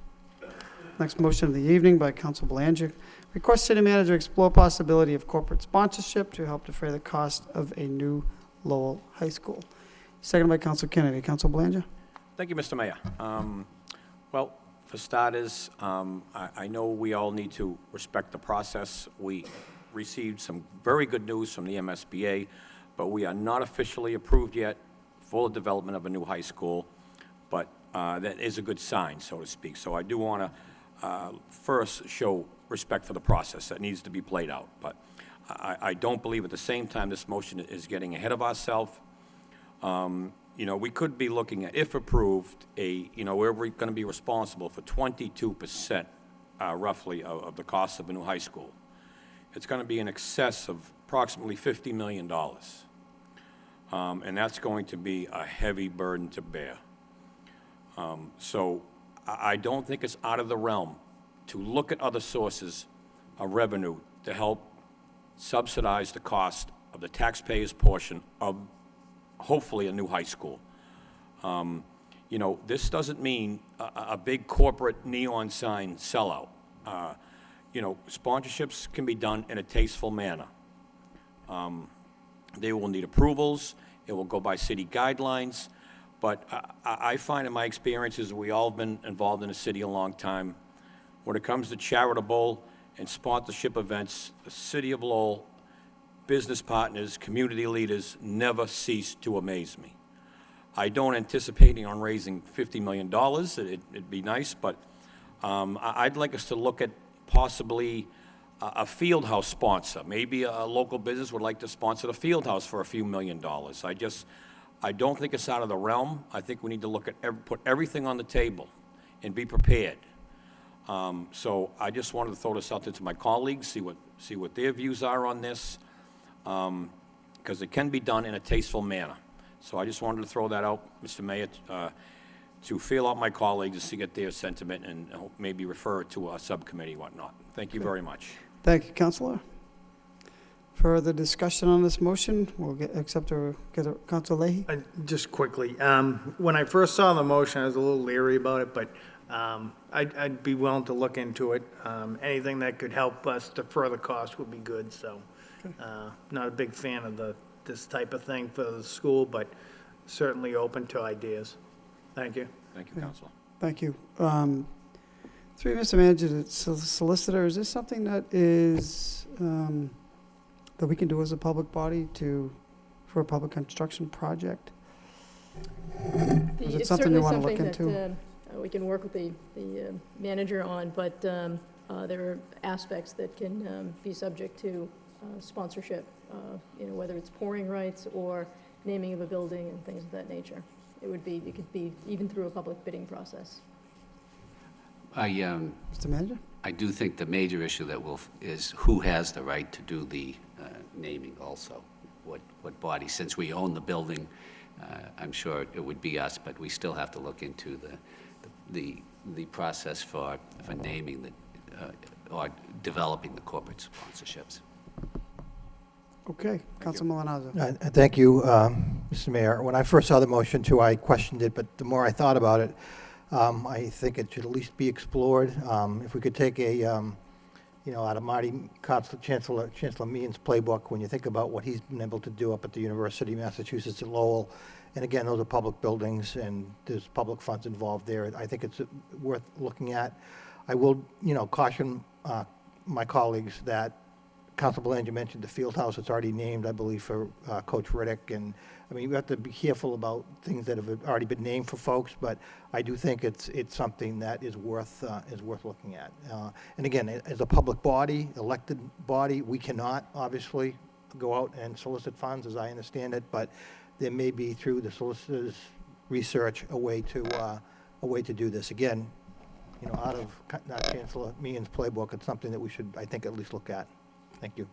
Next motion of the evening by Council Belanger. Request city manager explore possibility of corporate sponsorship to help defray the cost of a new Lowell High School. Second by Council Kennedy. Council Belanger. Thank you, Mr. Mayor. Well, for starters, I know we all need to respect the process. We received some very good news from the MSBA, but we are not officially approved yet for the development of a new high school, but that is a good sign, so to speak. So I do want to first show respect for the process that needs to be played out. But I don't believe at the same time this motion is getting ahead of ourselves. We could be looking at, if approved, we're going to be responsible for 22%, roughly, of the cost of a new high school. It's going to be in excess of approximately $50 million. And that's going to be a heavy burden to bear. So I don't think it's out of the realm to look at other sources of revenue to help subsidize the cost of the taxpayers' portion of hopefully a new high school. This doesn't mean a big corporate neon sign sellout. Sponsorships can be done in a tasteful manner. They will need approvals. It will go by city guidelines. But I find in my experiences, we all have been involved in the city a long time. When it comes to charitable and sponsorship events, the city of Lowell, business partners, community leaders never cease to amaze me. I don't anticipate on raising $50 million. It'd be nice, but I'd like us to look at possibly a field house sponsor. Maybe a local business would like to sponsor the field house for a few $1 million. I don't think it's out of the realm. I think we need to look at put everything on the table and be prepared. So I just wanted to throw this out there to my colleagues, see what their views are on this, because it can be done in a tasteful manner. So I just wanted to throw that out, Mr. Mayor, to feel out my colleagues to get their sentiment and maybe refer it to a subcommittee, whatnot. Thank you very much. Thank you, Councilor. Further discussion on this motion? We'll get Councilor Leahy. Just quickly, when I first saw the motion, I was a little leery about it, but I'd be willing to look into it. Anything that could help us defer the cost would be good, so not a big fan of this type of thing for the school, but certainly open to ideas. Thank you. Thank you, Councilor. Thank you. Through Mr. Manager, the solicitor, is this something that is that we can do as a public body for a public construction project? Is it something you want to look into? That we can work with the manager on, but there are aspects that can be subject to sponsorship, whether it's pouring rights or naming of a building and things of that nature. It could be even through a public bidding process. Mr. Manager? I do think the major issue is who has the right to do the naming also. What body? Since we own the building, I'm sure it would be us, but we still have to look into the process for naming or developing the corporate sponsorships. Okay, Councilor Malinazzo. Thank you, Mr. Mayor. When I first saw the motion too, I questioned it, but the more I thought about it, I think it should at least be explored. If we could take out of Marty Chancellor Meehan's playbook, when you think about what he's been able to do up at the University of Massachusetts at Lowell, and again, those are public buildings and there's public funds involved there. I think it's worth looking at. I will, caution my colleagues that Council Belanger mentioned the field house. It's already named, I believe, for Coach Riddick. And I mean, we have to be careful about things that have already been named for folks, but I do think it's something that is worth looking at. And again, as a public body, elected body, we cannot obviously go out and solicit funds, as I understand it, but there may be, through the solicitor's research, a way to do this. Again, you know, out of Chancellor Meehan's playbook, it's something that we should, I think, at least look at. Thank you.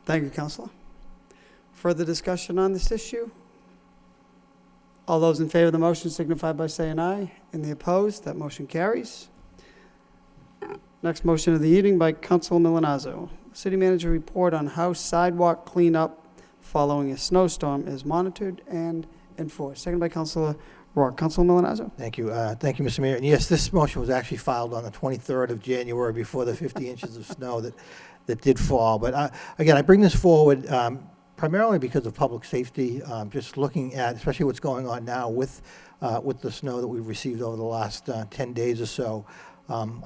Thank you, Councilor. Further discussion on this issue? All those in favor of the motion signify by saying aye. And the opposed, that motion carries. Next motion of the evening by Councilor Milonazo. City Manager report on how sidewalk cleanup following a snowstorm is monitored and enforced. Second by Councilor Rourke. Councilor Milonazo. Thank you. Thank you, Mr. Mayor. And yes, this motion was actually filed on the 23rd of January before the 50 inches of snow that did fall. But again, I bring this forward primarily because of public safety, just looking at, especially what's going on now with the snow that we've received over the last 10 days or so.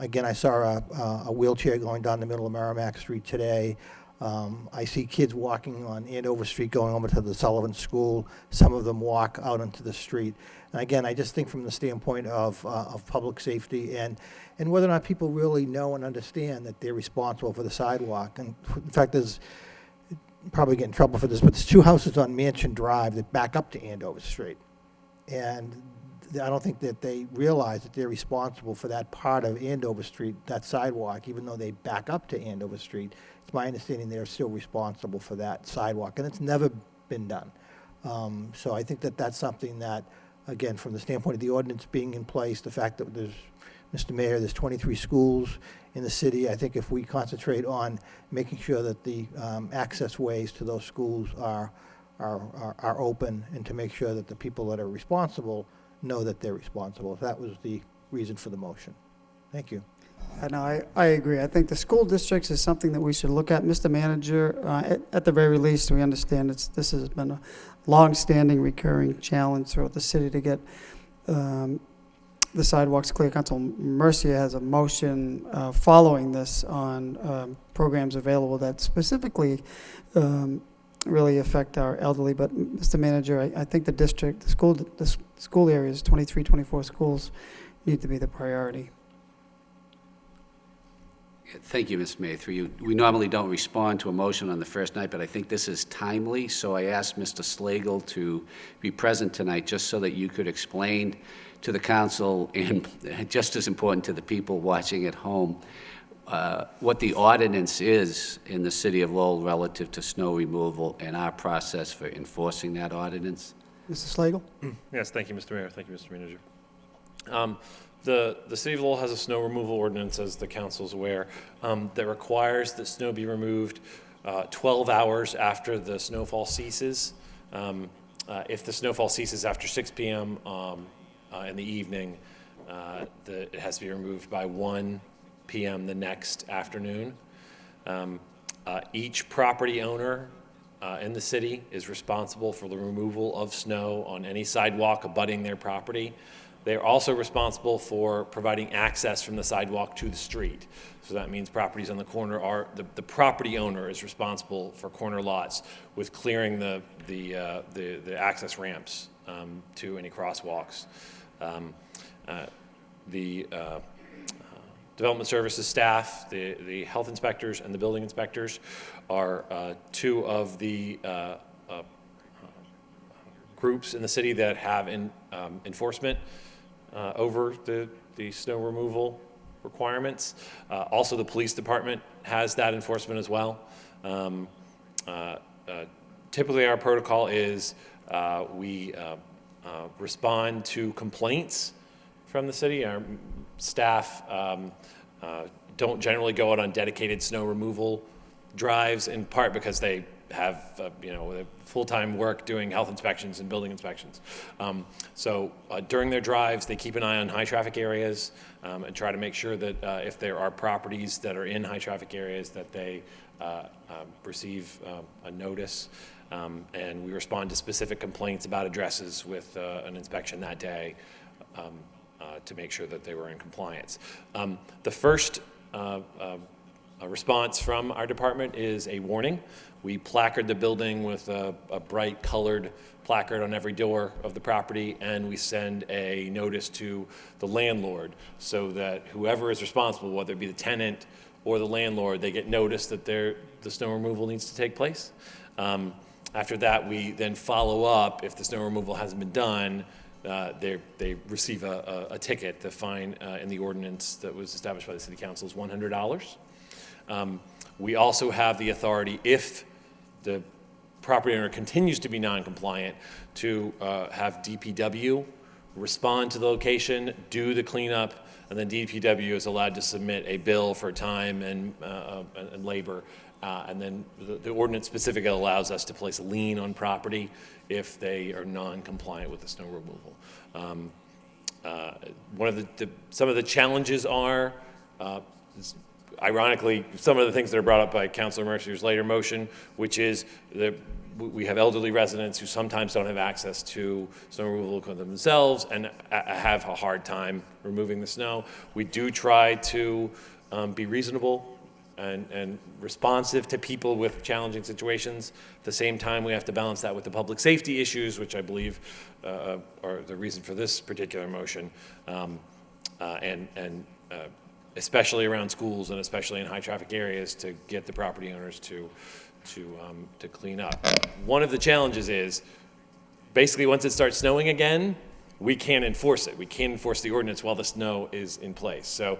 Again, I saw a wheelchair going down the middle of Merrimack Street today. I see kids walking on Andover Street going over to the Sullivan School. Some of them walk out onto the street. And again, I just think from the standpoint of public safety and whether or not people really know and understand that they're responsible for the sidewalk. And in fact, there's probably get in trouble for this, but there's 2 houses on Mansion Drive that back up to Andover Street. And I don't think that they realize that they're responsible for that part of Andover Street, that sidewalk, even though they back up to Andover Street. It's my understanding they're still responsible for that sidewalk, and it's never been done. So I think that that's something that, again, from the standpoint of the ordinance being in place, the fact that there's, Mr. Mayor, there's 23 schools in the city. I think if we concentrate on making sure that the access ways to those schools are open, and to make sure that the people that are responsible know that they're responsible. That was the reason for the motion. Thank you. No, I agree. I think the school districts is something that we should look at. Mr. Manager, at the very least, we understand this has been a long-standing, recurring challenge throughout the city to get the sidewalks clear. Council Mercia has a motion following this on programs available that specifically really affect our elderly. But Mr. Manager, I think the district, the school areas, 23, 24 schools, need to be the priority. Thank you, Mr. Mayor. Through you, we normally don't respond to a motion on the first night, but I think this is timely, so I asked Mr. Slagle to be present tonight just so that you could explain to the council, and just as important to the people watching at home, what the ordinance is in the city of Lowell relative to snow removal and our process for enforcing that ordinance. Mr. Slagle? Yes, thank you, Mr. Mayor. Thank you, Mr. Manager. The city of Lowell has a snow removal ordinance, as the council's aware, that requires that snow be removed 12 hours after the snowfall ceases. If the snowfall ceases after 6 p.m. In the evening, it has to be removed by 1 p.m. the next afternoon. Each property owner in the city is responsible for the removal of snow on any sidewalk abutting their property. They are also responsible for providing access from the sidewalk to the street. So that means properties on the corner are, the property owner is responsible for corner lots with clearing the access ramps to any crosswalks. The Development Services staff, the health inspectors and the building inspectors are 2 of the groups in the city that have enforcement over the snow removal requirements. Also, the police department has that enforcement as well. Typically, our protocol is we respond to complaints from the city. Our staff don't generally go out on dedicated snow removal drives, in part because they have full-time work doing health inspections and building inspections. So during their drives, they keep an eye on high traffic areas and try to make sure that if there are properties that are in high traffic areas, that they receive a notice. And we respond to specific complaints about addresses with an inspection that day to make sure that they were in compliance. The first a response from our department is a warning. We placard the building with a bright colored placard on every door of the property, and we send a notice to the landlord so that whoever is responsible, whether it be the tenant or the landlord, they get notice that the snow removal needs to take place. After that, we then follow up. If the snow removal hasn't been done, they receive a ticket. The fine in the ordinance that was established by the city council is $100. We also have the authority, if the property owner continues to be non-compliant, to have DPW respond to the location, do the cleanup, and then DPW is allowed to submit a bill for time and labor. And then the ordinance specifically allows us to place a lien on property if they are non-compliant with the snow removal. Some of the challenges are, ironically, some of the things that are brought up by Councilor Mercier's later motion, which is that we have elderly residents who sometimes don't have access to snow removal themselves and have a hard time removing the snow. We do try to be reasonable and responsive to people with challenging situations. At the same time, we have to balance that with the public safety issues, which I believe are the reason for this particular motion, especially around schools and especially in high-traffic areas, to get the property owners to clean up. One of the challenges is, basically, once it starts snowing again, we can't enforce it. We can't enforce the ordinance while the snow is in place. So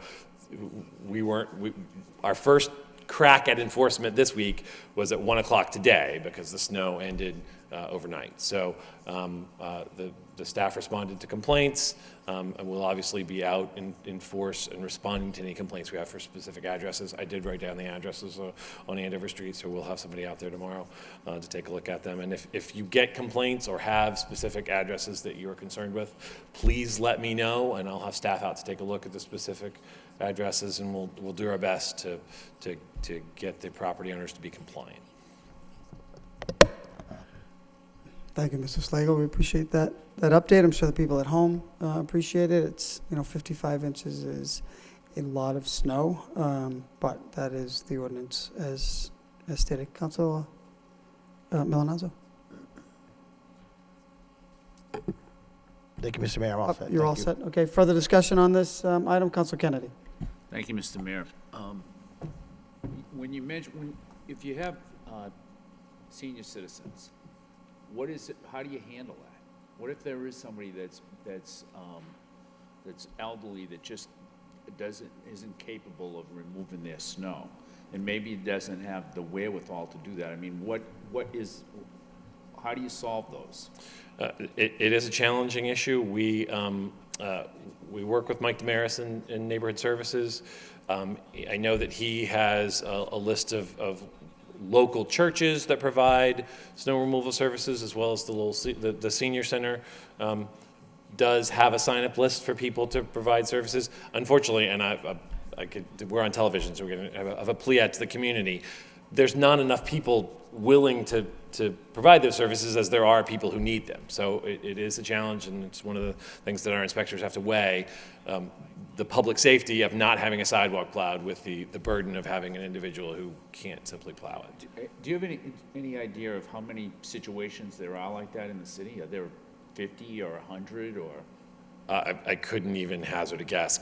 our first crack at enforcement this week was at 1 o'clock today because the snow ended overnight. So the staff responded to complaints, and we'll obviously be out in force and responding to any complaints we have for specific addresses. I did write down the addresses on Andover Street, so we'll have somebody out there tomorrow to take a look at them. And if you get complaints or have specific addresses that you are concerned with, please let me know, and I'll have staff out to take a look at the specific addresses, and we'll do our best to get the property owners to be compliant. Thank you, Mr. Slagle. We appreciate that update. I'm sure the people at home appreciate it. It's, 55 inches is a lot of snow, but that is the ordinance as stated. Councilor Milanazzo. Thank you, Mr. Mayor. I'm all set. You're all set? Okay. Further discussion on this item? Councilor Kennedy. Thank you, Mr. Mayor. When you mention, if you have senior citizens, what is it? How do you handle that? What if there is somebody that's elderly that just isn't capable of removing their snow, and maybe doesn't have the wherewithal to do that? I mean, how do you solve those? It is a challenging issue. We work with Mike Damaris in Neighborhood Services. I know that he has a list of local churches that provide snow removal services, as well as the senior center does have a sign-up list for people to provide services. Unfortunately, and we're on television, so we're going to have a plea out to the community. There's not enough people willing to provide those services as there are people who need them. So it is a challenge, and it's one of the things that our inspectors have to weigh. The public safety of not having a sidewalk plowed with the burden of having an individual who can't simply plow it. Do you have any idea of how many situations there are like that in the city? Are there 50 or 100 or? I couldn't even hazard a guess.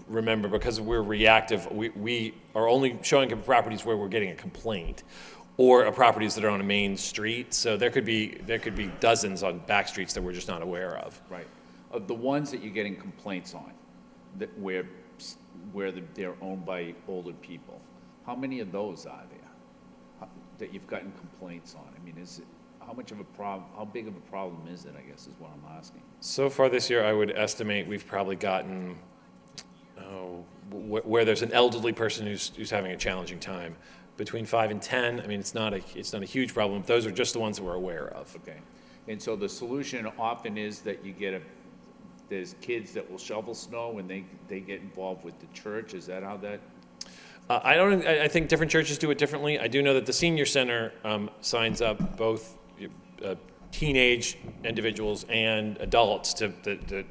Remember, because we're reactive, we are only showing up properties where we're getting a complaint, or properties that are on a main street. So there could be dozens on back streets that we're just not aware of. Right. Of the ones that you're getting complaints on, where they're owned by older people, how many of those are there that you've gotten complaints on? I mean, how much of a problem? How big of a problem is it? I guess is what I'm asking. So far this year, I would estimate we've probably gotten where there's an elderly person who's having a challenging time, between 5 and 10. I mean, it's not a huge problem. Those are just the ones that we're aware of. Okay. And so the solution often is that you get there's kids that will shovel snow and they get involved with the church. Is that how that? I think different churches do it differently. I do know that the senior center signs up both teenage individuals and adults to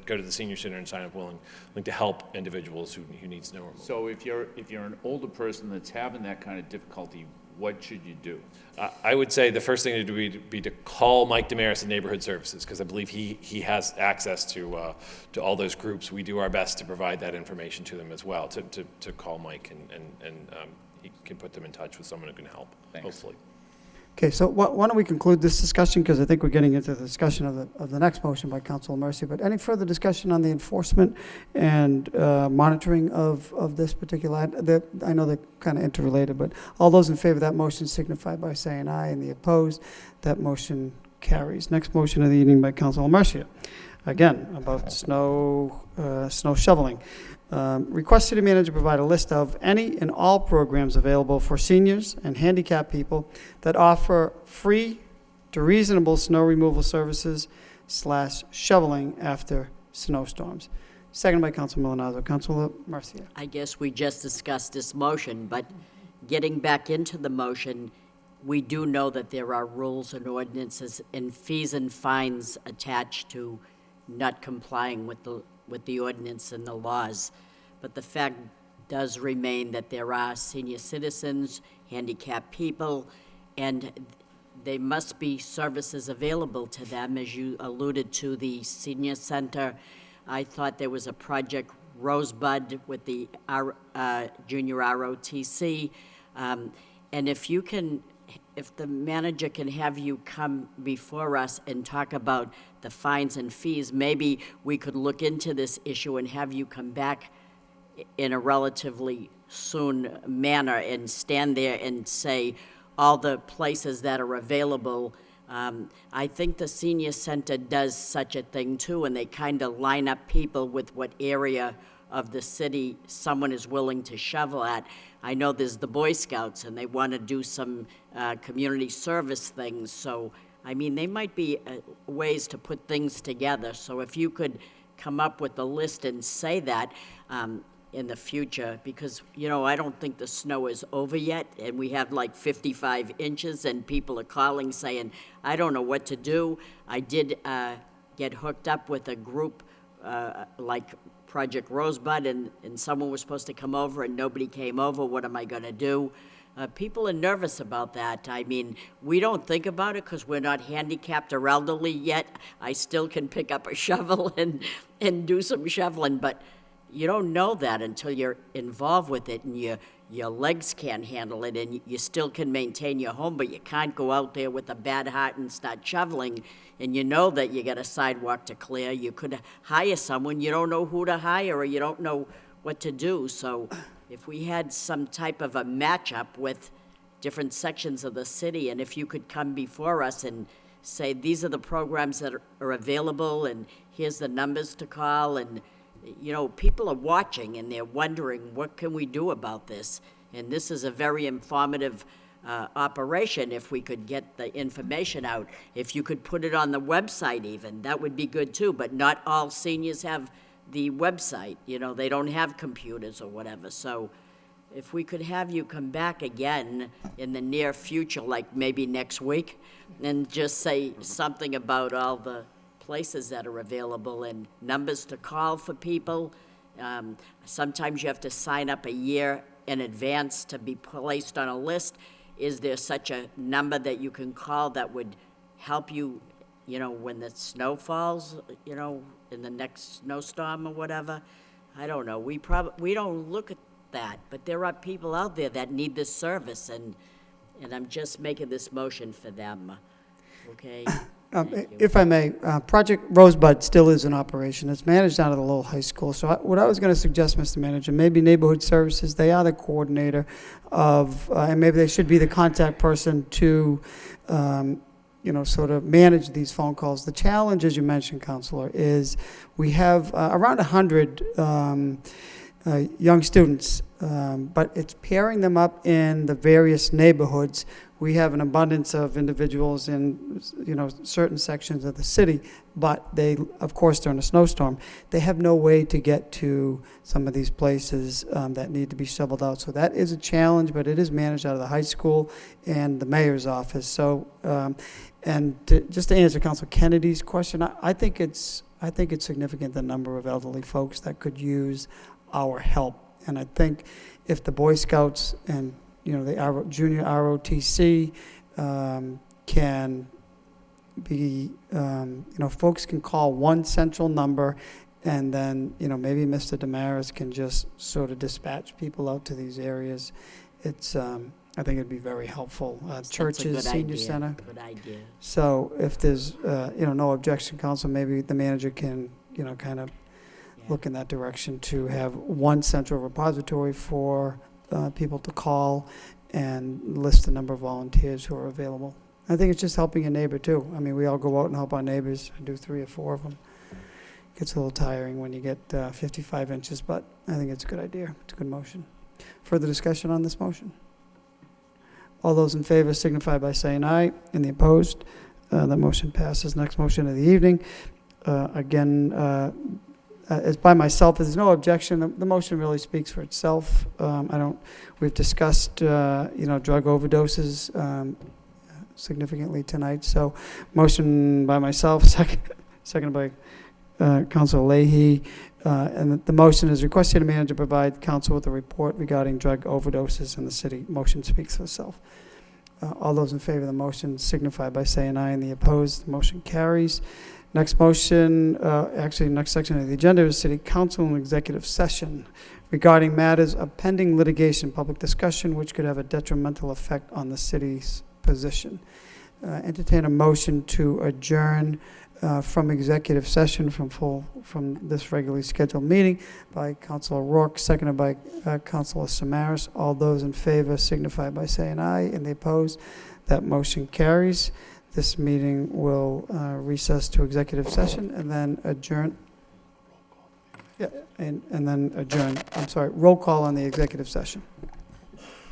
go to the senior center and sign up willing to help individuals who need snow removal. So if you're an older person that's having that kind of difficulty, what should you do? I would say the first thing to do would be to call Mike Damaris at Neighborhood Services, because I believe he has access to all those groups. We do our best to provide that information to them as well, to call Mike, and he can put them in touch with someone who can help, hopefully. Okay, so why don't we conclude this discussion, because I think we're getting into the discussion of the next motion by Councilor Mercy. But any further discussion on the enforcement and monitoring of this particular item? I know they're kind of interrelated, but all those in favor of that motion signify by saying aye, and the opposed, that motion carries. Next motion of the evening by Councilor Mercy. Again, about snow shoveling. Request city manager provide a list of any and all programs available for seniors and handicapped people that offer free to reasonable snow removal services / shoveling after snowstorms. Second by Councilor Milonazo. Councilor Mercia. I guess we just discussed this motion, but getting back into the motion, we do know that there are rules and ordinances and fees and fines attached to not complying with the ordinance and the laws. But the fact does remain that there are senior citizens, handicapped people, and there must be services available to them. As you alluded to, the senior center, I thought there was a project Rosebud with the junior ROTC. And if the manager can have you come before us and talk about the fines and fees, maybe we could look into this issue and have you come back in a relatively soon manner and stand there and say all the places that are available. I think the senior center does such a thing too, and they kind of line up people with what area of the city someone is willing to shovel at. I know there's the Boy Scouts, and they want to do some community service things. So, I mean, they might be ways to put things together. So if you could come up with a list and say that in the future, because, I don't think the snow is over yet, and we have like 55 inches, and people are calling saying, I don't know what to do. I did get hooked up with a group like Project Rosebud, and someone was supposed to come over and nobody came over. What am I going to do? People are nervous about that. I mean, we don't think about it because we're not handicapped or elderly yet. I still can pick up a shovel and do some shoveling, but you don't know that until you're involved with it, and your legs can't handle it, and you still can maintain your home, but you can't go out there with a bad heart and start shoveling, and you know that you got a sidewalk to clear. You could hire someone. You don't know who to hire, or you don't know what to do. So if we had some type of a matchup with different sections of the city, and if you could come before us and say, these are the programs that are available, and here's the numbers to call, and people are watching and they're wondering, what can we do about this? And this is a very informative operation if we could get the information out. If you could put it on the website even, that would be good too, but not all seniors have the website. They don't have computers or whatever. So if we could have you come back again in the near future, like maybe next week, and just say something about all the places that are available and numbers to call for people. Sometimes you have to sign up a year in advance to be placed on a list. Is there such a number that you can call that would help you, when the snow falls, in the next snowstorm or whatever? I don't know. We don't look at that, but there are people out there that need this service, and I'm just making this motion for them. Okay? If I may, Project Rosebud still is in operation. It's managed out of the Lowell High School. So what I was going to suggest, Mr. Manager, maybe Neighborhood Services, they are the coordinator of, and maybe they should be the contact person to, sort of manage these phone calls. The challenge, as you mentioned, Counselor, is we have around 100 young students, but it's pairing them up in the various neighborhoods. We have an abundance of individuals in, certain sections of the city, but they, of course, during a snowstorm, they have no way to get to some of these places that need to be shoveled out. So that is a challenge, but it is managed out of the high school and the mayor's office. So, just to answer Council Kennedy's question, I think it's significant, the number of elderly folks that could use our help. And I think if the Boy Scouts and, the junior ROTC can be, folks can call one central number, and then, maybe Mr. Damaris can just sort of dispatch people out to these areas. It's, I think it'd be very helpful. Churches, senior center. Good idea. So if there's, no objection, council, maybe the manager can, kind of look in that direction to have one central repository for people to call and list the number of volunteers who are available. I think it's just helping a neighbor too. I mean, we all go out and help our neighbors, do 3 or 4 of them. It gets a little tiring when you get 55 inches, but I think it's a good idea. It's a good motion. Further discussion on this motion? All those in favor signify by saying aye. And the opposed, the motion passes. Next motion of the evening. As by myself, if there's no objection, the motion really speaks for itself. We've discussed, drug overdoses significantly tonight. So motion by myself, seconded by Councilor Leahy. And the motion is requesting the manager provide council with a report regarding drug overdoses in the city. Motion speaks for itself. All those in favor of the motion signify by saying aye, and the opposed, the motion carries. Next motion, next section of the agenda is City Council and executive session regarding matters of pending litigation, public discussion, which could have a detrimental effect on the city's position. Entertain a motion to adjourn from executive session from this regularly scheduled meeting by Councilor Rourke, seconded by Councilor Samaras. All those in favor signify by saying aye, and the opposed. That motion carries. This meeting will recess to executive session and then adjourn. Yeah, and then adjourn. I'm sorry, roll call on the executive session.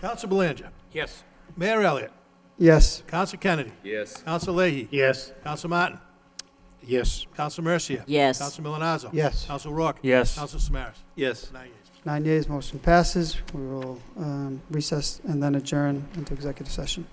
Council Belanger. Yes. Mayor Elliott. Yes. Council Kennedy. Yes. Council Leahy. Yes. Council Martin. Yes. Council Mercia. Yes. Council Milonazo. Yes. Council Rourke. Yes. Council Samaras. Yes. 9 yeas. 9 yeas, motion passes. We will recess and then adjourn into executive session.